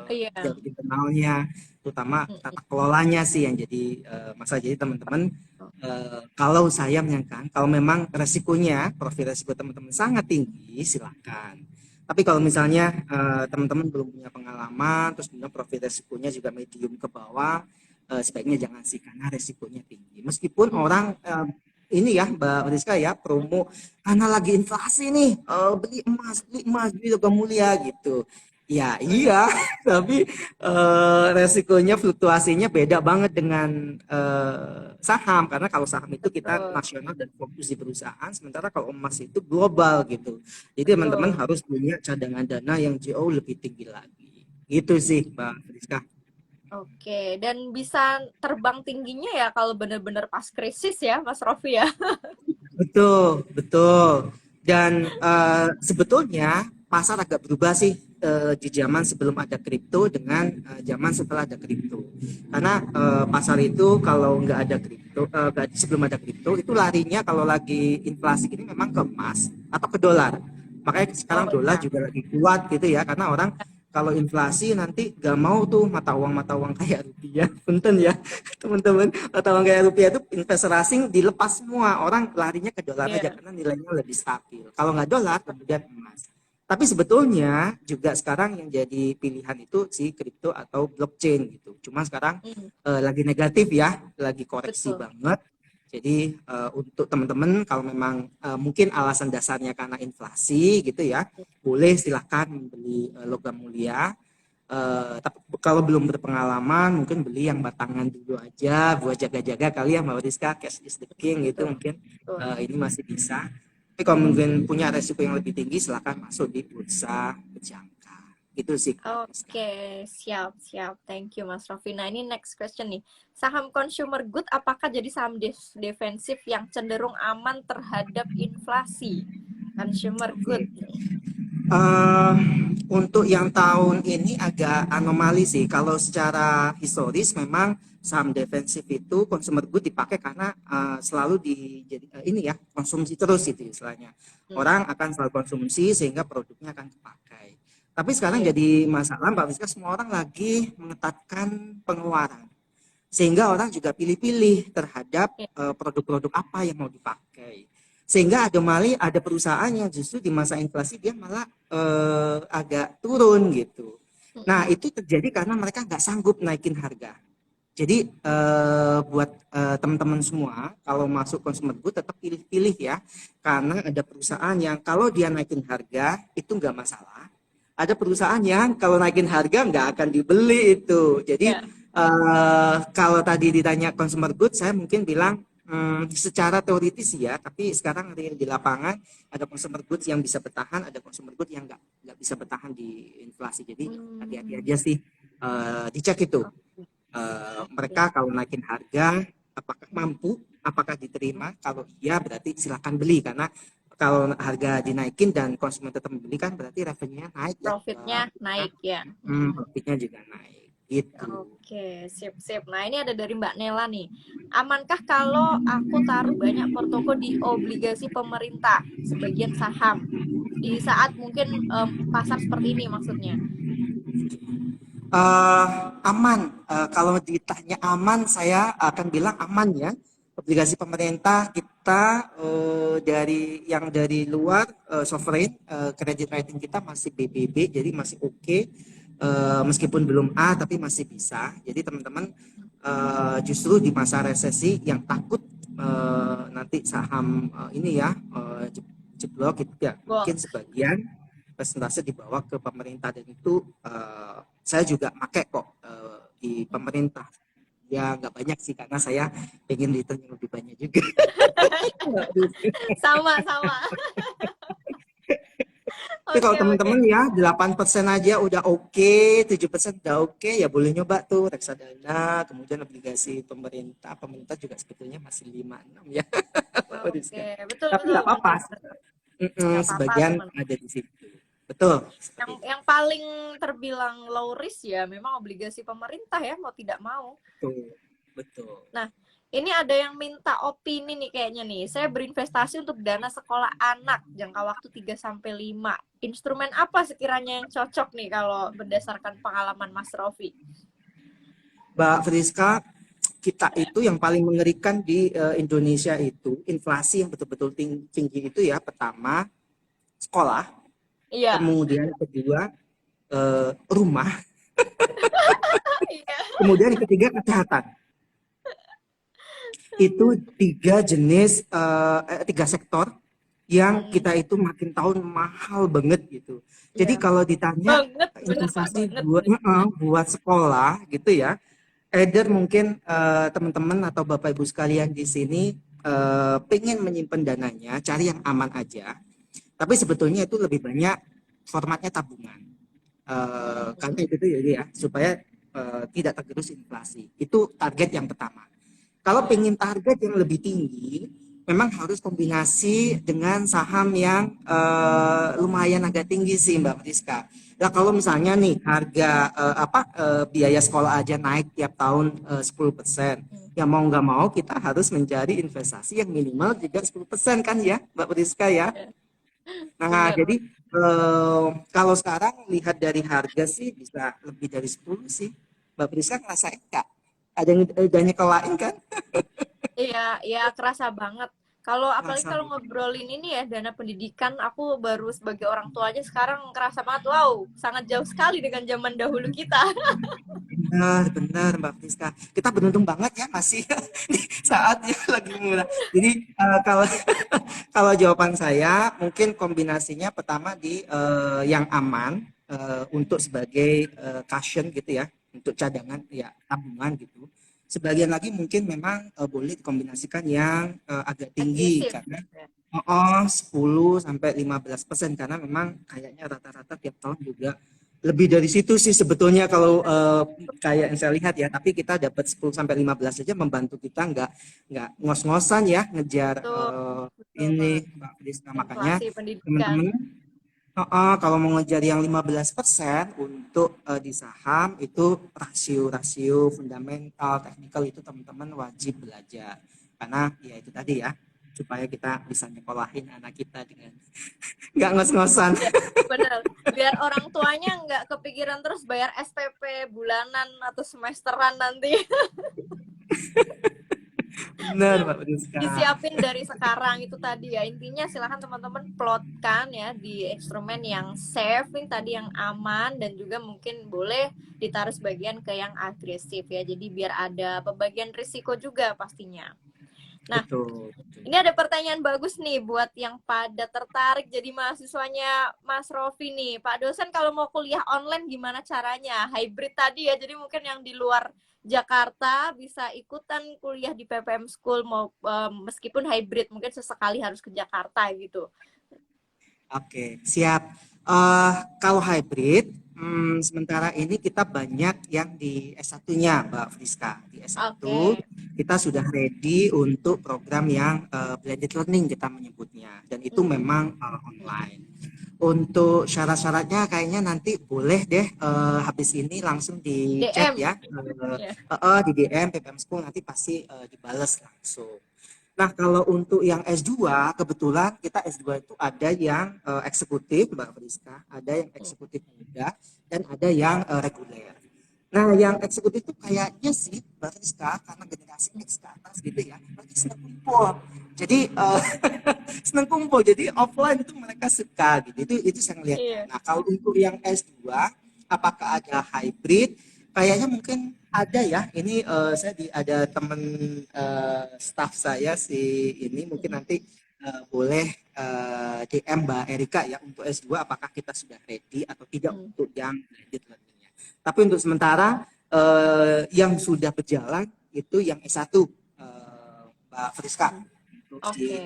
Iya. yang internalnya, terutama Mm-mm. tata kelolanya sih yang jadi masalah. Jadi teman-teman, kalau saya menyangka kalau memang resikonya, profil resiko teman-teman sangat tinggi, silakan. Tapi kalau misalnya teman-teman belum punya pengalaman, terus kemudian profil resikonya juga medium ke bawah, sebaiknya jangan sih karena resikonya tinggi. Meskipun Mm-mm. orang ini ya Mbak Rizka ya, promo karena lagi inflasi nih, beli emas, beli logam mulia gitu. Ya iya, tapi resikonya fluktuasinya beda banget dengan saham, karena kalau saham itu kita Betul, nasional dan fokus di perusahaan, sementara kalau emas itu global gitu. Jadi teman-teman betul. harus punya cadangan dana yang jauh lebih tinggi lagi. Gitu sih Mbak Rizka. Oke, dan bisa terbang tingginya ya kalau benar-benar pas krisis ya, Mas Rofi ya. Betul, betul. Dan sebetulnya pasar agak berubah sih di zaman sebelum ada kripto dengan zaman setelah ada kripto. Karena pasar itu kalau nggak ada kripto, sebelum ada kripto itu larinya kalau lagi inflasi ini memang ke emas atau ke dolar. Makanya sekarang Oh dolar ya. juga lagi kuat gitu ya, karena orang kalau inflasi nanti gak mau tuh mata uang kayak rupiah, punten ya teman-teman, mata uang kayak rupiah itu investor asing dilepas semua, orang larinya ke dolar aja Iya. karena nilainya lebih stabil. Kalau nggak dolar kemudian emas. Tapi sebetulnya juga sekarang yang jadi pilihan itu si kripto atau blockchain gitu. Cuma sekarang Hmm, lagi negatif ya, lagi koreksi betul. banget. Jadi untuk teman-teman kalau memang mungkin alasan dasarnya karena inflasi gitu ya, boleh silahkan membeli logam mulia. Tapi kalau belum berpengalaman mungkin beli yang batangan dulu aja buat jaga-jaga kali ya Mbak Rizka, cash is the king gitu Betul. mungkin Betul. ini masih bisa. Tapi kalau mungkin punya resiko yang lebih tinggi silahkan masuk di bursa berjangka. Itu sih Mbak Rizka. Oke, siap, siap. Thank you, Mas Rofi. Nah, ini next question nih. Saham consumer good apakah jadi saham defensif yang cenderung aman terhadap inflasi? Consumer good. Oke. Eh, untuk yang tahun ini agak anomali sih. Kalau secara historis memang saham defensif itu consumer good dipakai karena selalu ini ya konsumsi terus itu istilahnya. Hmm, Orang akan selalu konsumsi sehingga produknya akan kepakai. Tapi sekarang iya. jadi masalah Mbak Rizka, semua orang lagi mengetatkan pengeluaran. Sehingga orang juga pilih-pilih terhadap Iya. produk-produk apa yang mau dipakai. Sehingga ada perusahaan yang justru di masa inflasi dia malah agak turun gitu. Nah Mm-mm. itu terjadi karena mereka nggak sanggup naikin harga. Jadi buat teman-teman semua kalau masuk consumer good tetap pilih-pilih ya, karena ada perusahaan yang kalau dia naikin harga itu nggak masalah. Ada perusahaan yang kalau naikin harga nggak akan dibeli itu. Jadi Ya, kalau tadi ditanya consumer good, saya mungkin bilang secara teoritis ya, tapi sekarang real di lapangan ada consumer goods yang bisa bertahan, ada consumer goods yang nggak bisa bertahan di inflasi. Jadi hati-hati hmm, aja sih, dicek itu. oke, oke. Mereka kalau naikin harga, apakah mampu, apakah diterima? Kalau iya berarti silakan beli, karena kalau harga dinaikin dan konsumen tetap membeli kan berarti revenue-nya naik ya. Profitnya naik ya. Profitnya juga naik gitu. Oke, sip-sip. Nah, ini ada dari Mbak Nela nih. Amankah kalau aku taruh banyak portoko di obligasi pemerintah, sebagian saham, di saat mungkin pasar seperti ini maksudnya? Aman. Kalau ditanya aman, saya akan bilang aman ya. Obligasi pemerintah kita dari luar sovereign, credit rating kita masih BBB, jadi masih oke. Meskipun belum A, tapi masih bisa. Jadi teman-teman justru di masa resesi yang takut nanti saham ini ya jeblok gitu ya, Gol. mungkin sebagian persentase dibawa ke pemerintah, dan itu saya juga pakai kok di pemerintah. Ya nggak banyak sih karena saya pengen return yang lebih banyak juga. Sama-sama. Tapi kalau Oke, oke. teman-teman ya 8% aja udah oke, 7% udah oke, ya boleh nyoba tuh reksadana, kemudian obligasi pemerintah. Pemerintah juga sebetulnya masih 5-6 ya. Oke, betul, Tapi betul, nggak apa-apa, benar. Nggak apa-apa, sebagian teman. ada di situ. Betul, Yang seperti itu. yang paling terbilang low risk ya memang obligasi pemerintah ya, mau tidak mau. Betul. betul. Nah, ini ada yang minta opini nih kayaknya nih. Saya berinvestasi untuk dana sekolah anak jangka waktu 3 sampai 5. Instrumen apa sekiranya yang cocok nih kalau berdasarkan pengalaman Mas Rofi? Mbak Friska, kita itu yang paling mengerikan di Indonesia itu inflasi yang betul-betul tinggi itu ya, pertama sekolah, Iya. kemudian kedua rumah, Iya. kemudian yang ketiga kesehatan. Itu tiga jenis, tiga sektor yang Hmm. kita itu makin tahun mahal banget gitu. Jadi Iya. kalau ditanya Banget, bener Pak, investasi banget buat nih. buat sekolah gitu ya, either mungkin teman-teman atau Bapak Ibu sekalian di sini pengen menyimpan dananya, cari yang aman aja. Tapi sebetulnya itu lebih banyak formatnya tabungan. Hmm. Karena itu ya, supaya tidak tergerus inflasi. Itu target yang pertama. Kalau Iya. pengen target yang lebih tinggi, memang harus kombinasi dengan saham yang lumayan agak tinggi sih Mbak Priska. Nah kalau misalnya nih harga biaya sekolah aja naik tiap tahun 10%, Hmm. ya mau nggak mau kita harus mencari investasi yang minimal juga 10% kan ya Mbak Priska ya. Iya. Nah Bener. jadi kalau sekarang lihat dari harga sih bisa lebih dari 10 sih. Mbak Priska ngerasain nggak? Ada yang udah nyekolain kan? Iya, ya kerasa banget. Kalau apalagi Kerasa kalau ngobrolin ini ya dana pendidikan, aku baru sebagai orang tua aja sekarang kerasa banget, wow, sangat jauh sekali dengan zaman dahulu kita. benar, benar Mbak Friska. Kita beruntung banget ya masih di saat yang lagi murah. Jadi kalau kalau jawaban saya mungkin kombinasinya pertama di yang aman untuk sebagai cushion gitu ya, untuk cadangan ya tabungan gitu. Sebagian lagi mungkin memang boleh dikombinasikan yang agak tinggi Agresif. karena Ya. 10 sampai 15% karena memang kayaknya rata-rata tiap tahun juga lebih dari situ sih sebetulnya kalau kayak yang saya lihat ya, tapi kita dapat 10 sampai 15 saja membantu kita nggak ngos-ngosan ya ngejar Betul, betul banget. ini Mbak Friska. Makanya Inflasi pendidikan. teman-teman kalau mau ngejar yang 15% untuk di saham itu rasio-rasio fundamental, teknikal itu teman-teman wajib belajar. Karena ya itu tadi ya, supaya kita bisa nyekolahin anak kita dengan nggak ngos-ngosan. Ya, benar. Biar orang tuanya nggak kepikiran terus bayar SPP bulanan atau semesteran nanti. Benar Mbak Friska. Disiapin dari sekarang itu tadi ya. Intinya silahkan teman-teman plotkan ya di instrumen yang saving tadi yang aman dan juga mungkin boleh ditaruh sebagian ke yang agresif ya. Jadi biar ada pembagian risiko juga pastinya. Nah, Betul, betul. ini ada pertanyaan bagus nih buat yang pada tertarik jadi mahasiswanya Mas Rofi nih. Pak dosen kalau mau kuliah online gimana caranya? Hybrid tadi ya, jadi mungkin yang di luar Jakarta bisa ikutan kuliah di PPM School mau meskipun hybrid mungkin sesekali harus ke Jakarta gitu. Oke, siap. Kalau hybrid, sementara ini kita banyak yang di S1-nya, Mbak Friska. Di S1, Oke. kita sudah ready untuk program yang blended learning kita menyebutnya. Dan itu Hmm. memang online. Untuk syarat-syaratnya kayaknya nanti boleh deh habis ini langsung di chat DM. ya. Ya. Di DM, PPM School nanti pasti dibales langsung. Nah, kalau untuk yang S2, kebetulan kita S2 itu ada yang eksekutif, Mbak Friska, ada yang eksekutif muda, dan ada yang reguler. Nah, yang eksekutif itu kayaknya sih, Mbak Friska, karena generasi X ke atas gitu ya, mereka senang kumpul. Jadi, senang kumpul, jadi offline itu mereka suka gitu. Itu saya ngelihatnya. Iya. Nah, kalau untuk yang S2, apakah ada hybrid? Kayaknya mungkin ada ya. Ini ada teman staff saya si ini mungkin nanti boleh DM Mbak Erika ya untuk S2 apakah kita sudah ready atau tidak Hmm. untuk yang blended learning-nya. Tapi untuk sementara yang sudah berjalan itu yang S1 Mbak Friska untuk si Oke.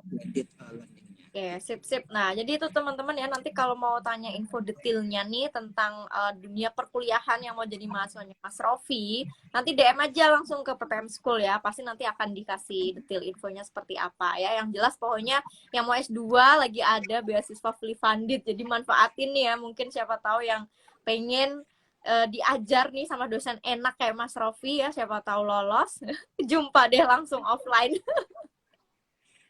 blended learning-nya. Oke, sip-sip. Nah, jadi itu teman-teman ya, nanti kalau mau tanya info detailnya nih tentang dunia perkuliahan yang mau jadi mahasiswanya Mas Rofi, nanti DM aja langsung ke PPM School ya. Pasti nanti akan dikasih detail infonya seperti apa ya. Yang jelas pokoknya yang mau S2 lagi ada beasiswa fully funded, jadi manfaatin nih ya. Mungkin siapa tahu yang pengen diajar nih sama dosen enak kayak Mas Rofi ya, siapa tahu lolos. Jumpa deh langsung offline.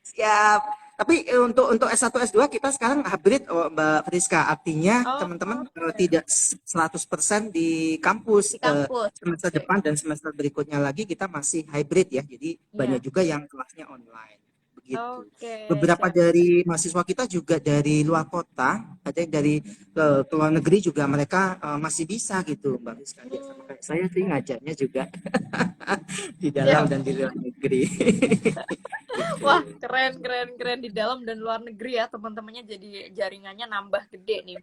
Siap. Tapi untuk S1 S2 kita sekarang hybrid, Mbak Friska. Artinya Oh, teman-teman oke. tidak 100% di kampus. Di kampus. Semester Oke. depan dan semester berikutnya lagi kita masih hybrid ya. Jadi banyak Ya. juga yang kelasnya online. Begitu. Oke, Beberapa siap. dari mahasiswa kita juga dari luar kota, ada yang dari ke luar negeri juga mereka masih bisa gitu, Mbak Friska. Ya, sama Hmm, kayak saya sih ngajarnya juga di dalam siap. dan di luar negeri. Gitu. Wah, keren, keren, keren di dalam dan luar negeri ya, teman-temannya jadi jaringannya nambah gede nih.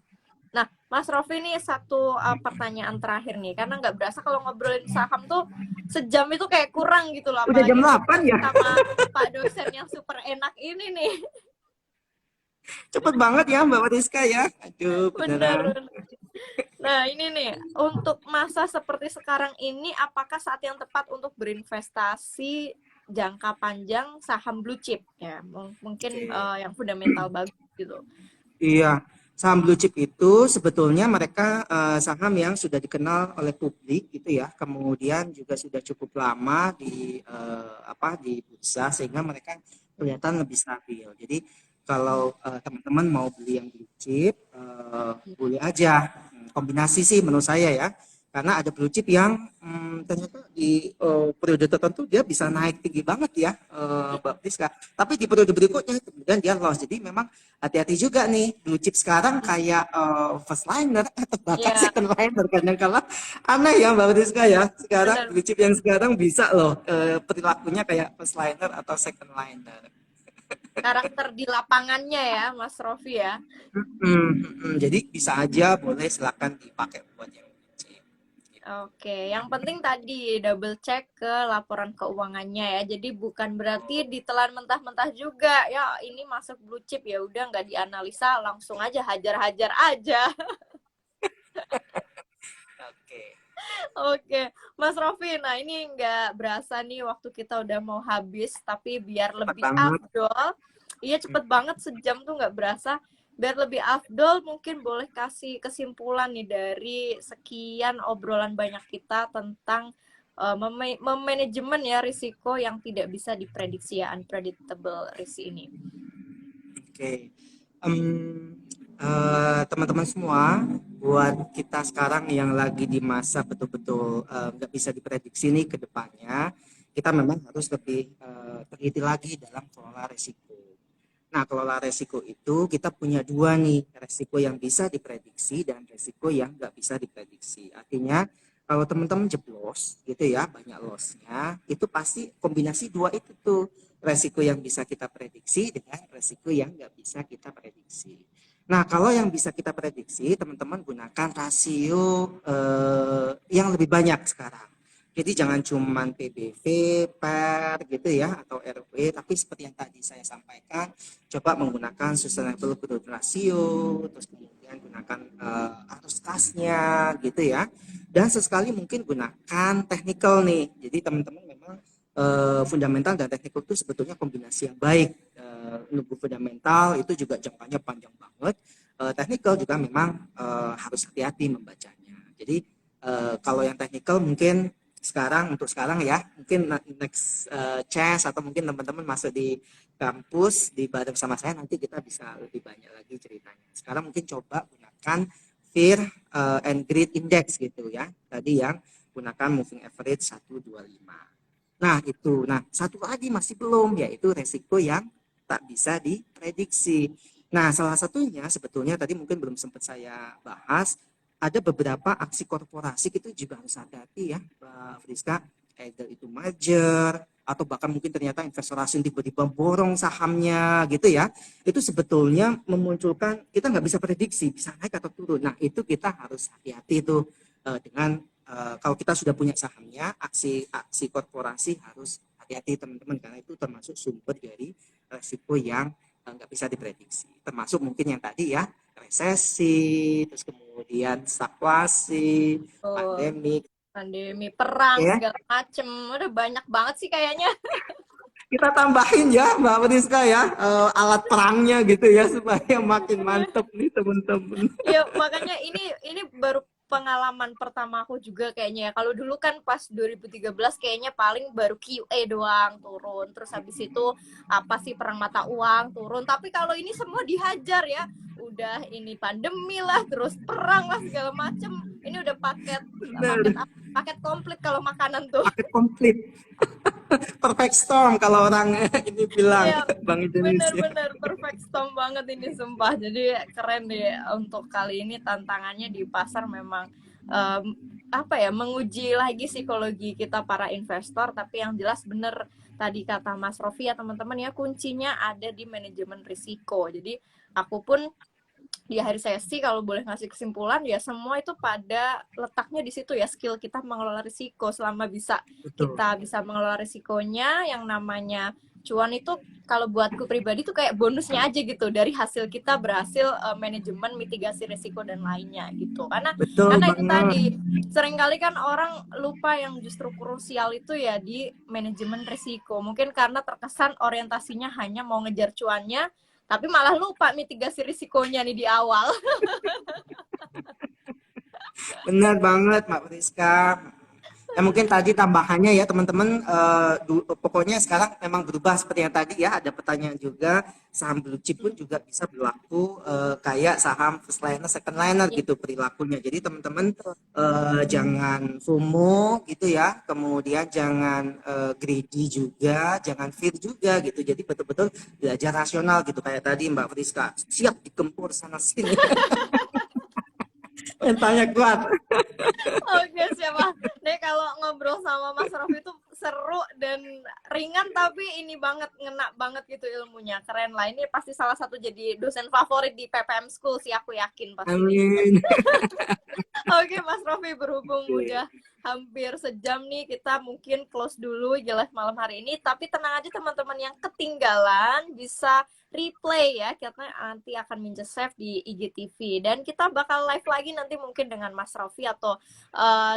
Nah, Mas Rofi nih satu pertanyaan terakhir nih, karena nggak berasa kalau ngobrolin saham tuh sejam itu kayak kurang gitu loh, Udah jam apalagi 8 ya? sama Pak dosen yang super enak ini nih. Cepet banget ya Mbak Mariska ya. Aduh, Bener, beneran. bener. Nah, ini nih, untuk masa seperti sekarang ini, apakah saat yang tepat untuk berinvestasi jangka panjang saham blue chip? Ya, mungkin Oke. yang fundamental bagus gitu. Iya, saham blue chip itu sebetulnya mereka saham yang sudah dikenal oleh publik gitu ya. Kemudian juga sudah cukup lama di di bursa sehingga mereka kelihatan lebih stabil. Jadi kalau teman-teman mau beli yang blue chip boleh aja. Kombinasi sih menurut saya ya. Karena ada blue chip yang ternyata di periode tertentu dia bisa naik tinggi banget ya, Mbak Priska. Tapi di periode berikutnya kemudian dia loss. Jadi memang hati-hati juga nih blue chip sekarang kayak first liner atau bahkan Ya, second liner kadang kala aneh ya Mbak Rizka ya. Sekarang benar. blue chip yang sekarang bisa loh perilakunya kayak first liner atau second liner. Karakter di lapangannya ya, Mas Rofi ya. Jadi bisa aja boleh silakan dipakai buat yang blue chip. Oke, yang penting tadi double check ke laporan keuangannya ya. Jadi bukan berarti ditelan mentah-mentah juga. Ya, ini masuk blue chip ya udah nggak dianalisa, langsung aja hajar-hajar aja. Oke, Oke, Mas Rofi, nah ini nggak berasa nih waktu kita udah mau habis, tapi biar cepat lebih banget. afdol, iya cepet banget sejam tuh nggak berasa, biar lebih afdol mungkin boleh kasih kesimpulan nih dari sekian obrolan banyak kita tentang memanajemen ya risiko yang tidak bisa diprediksi ya, unpredictable risk ini. Oke. Teman-teman semua, buat kita sekarang yang lagi di masa betul-betul nggak bisa diprediksi nih ke depannya, kita memang harus lebih teliti lagi dalam kelola resiko. Nah, kelola resiko itu kita punya dua nih, resiko yang bisa diprediksi dan resiko yang nggak bisa diprediksi. Artinya, kalau teman-teman jeblos gitu ya, banyak lossnya, itu pasti kombinasi dua itu tuh, resiko yang bisa kita prediksi dengan resiko yang nggak bisa kita prediksi. Nah, kalau yang bisa kita prediksi, teman-teman gunakan rasio yang lebih banyak sekarang. Jadi jangan cuma PBV, PER gitu ya, atau RW, tapi seperti yang tadi saya sampaikan, coba menggunakan sustainable growth ratio, terus kemudian gunakan arus kasnya gitu ya. Dan sesekali mungkin gunakan technical nih. Jadi teman-teman memang fundamental dan technical itu sebetulnya kombinasi yang baik. Nunggu fundamental itu juga jangkanya panjang banget. Technical juga memang harus hati-hati membacanya. Jadi kalau yang technical mungkin untuk sekarang ya mungkin next chance atau mungkin teman-teman masuk di kampus di bareng sama saya nanti kita bisa lebih banyak lagi ceritanya. Sekarang mungkin coba gunakan Fear and Greed Index gitu ya. Tadi yang gunakan moving average 125. Nah, itu. Nah, satu lagi masih belum yaitu resiko yang tak bisa diprediksi. Nah, salah satunya sebetulnya tadi mungkin belum sempat saya bahas, ada beberapa aksi korporasi itu juga harus hati-hati ya, Mbak Friska. Either itu merger, atau bahkan mungkin ternyata investor asing tiba-tiba borong sahamnya gitu ya. Itu sebetulnya memunculkan, kita nggak bisa prediksi, bisa naik atau turun. Nah, itu kita harus hati-hati tuh dengan kalau kita sudah punya sahamnya, aksi korporasi harus hati-hati teman-teman, karena itu termasuk sumber dari resiko yang nggak bisa diprediksi. Termasuk mungkin yang tadi ya, resesi, terus kemudian stagflasi, Oh, pandemik, pandemi, perang, ya. segala macem. Udah banyak banget sih kayaknya. Kita tambahin ya Mbak Friska ya, alat perangnya gitu ya supaya makin mantep nih teman-teman. Ya, makanya ini baru pengalaman pertama aku juga kayaknya ya. Kalau dulu kan pas 2013 kayaknya paling baru QA doang turun. Terus habis itu apa sih perang mata uang turun. Tapi kalau ini semua dihajar ya. Udah ini pandemi lah, terus perang lah segala macem. Ini udah paket paket Bener, paket komplit kalau makanan tuh. paket komplit. Perfect storm kalau orang ini bilang Iya, Bank Indonesia. bener-bener perfect storm banget ini sumpah. Jadi keren deh untuk kali ini tantangannya di pasar memang em, apa ya menguji lagi psikologi kita para investor. Tapi yang jelas bener tadi kata Mas Rofi ya teman-teman ya kuncinya ada di manajemen risiko. Jadi aku pun di akhir sesi kalau boleh ngasih kesimpulan ya semua itu pada letaknya di situ ya skill kita mengelola risiko selama bisa Betul. kita bisa mengelola risikonya yang namanya cuan itu kalau buatku pribadi tuh kayak bonusnya aja gitu dari hasil kita berhasil manajemen mitigasi risiko dan lainnya gitu Betul karena itu banget. tadi seringkali kan orang lupa yang justru krusial itu ya di manajemen risiko mungkin karena terkesan orientasinya hanya mau ngejar cuannya tapi malah lupa mitigasi risikonya nih di awal. Benar banget, Mbak Priska. Ya mungkin tadi tambahannya ya teman-teman, pokoknya sekarang memang berubah seperti yang tadi ya ada pertanyaan juga saham blue chip pun juga bisa berlaku kayak saham first liner, second liner Ya, gitu perilakunya. Jadi teman-teman betul. jangan FOMO gitu ya, kemudian jangan greedy juga, jangan fear juga gitu. Jadi betul-betul belajar rasional gitu kayak tadi Mbak Friska siap dikempur sana sini, mentalnya kuat. Oke, siapa? Nih kalau ngobrol sama Mas Rofi itu seru dan ringan tapi ini banget ngena banget gitu ilmunya. Keren lah. Ini pasti salah satu jadi dosen favorit di PPM School sih aku yakin pasti nih. Amin. Oke, Mas Rofi berhubung Oke. udah hampir sejam nih, kita mungkin close dulu jelas malam hari ini. Tapi tenang aja teman-teman yang ketinggalan bisa replay ya, karena nanti akan save di IGTV. Dan kita bakal live lagi nanti mungkin dengan Mas Rofi atau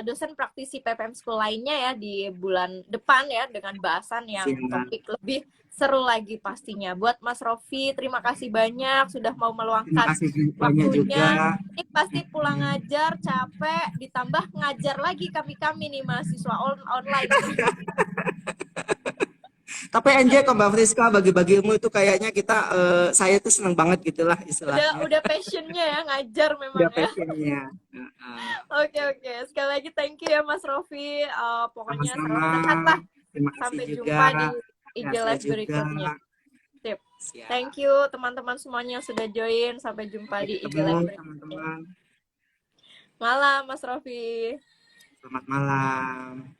dosen praktisi PPM School lainnya ya di bulan depan ya dengan bahasan yang Siap. topik lebih seru lagi pastinya. Buat Mas Rofi, terima kasih banyak sudah mau Terima meluangkan kasih banyak juga. waktunya. Ini pasti pulang ngajar capek ditambah ngajar lagi kami nih mahasiswa online nih. Tapi enjoy kok Mbak Friska bagi-bagi ilmu itu kayaknya kita saya tuh seneng banget gitulah istilahnya. Udah passionnya ya ngajar memang Udah ya. passionnya. Heeh. Oke, sekali lagi thank you ya Mas Rofi. Pokoknya Sama-sama. sehat lah. Terima kasih Sampai juga. jumpa di IG Ya, saya Live juga. berikutnya. Sip. Siap. Thank you teman-teman semuanya yang sudah join. Sampai jumpa Sampai di IG ketemu Live berikutnya. teman-teman. Malam Mas Rofi. Selamat malam.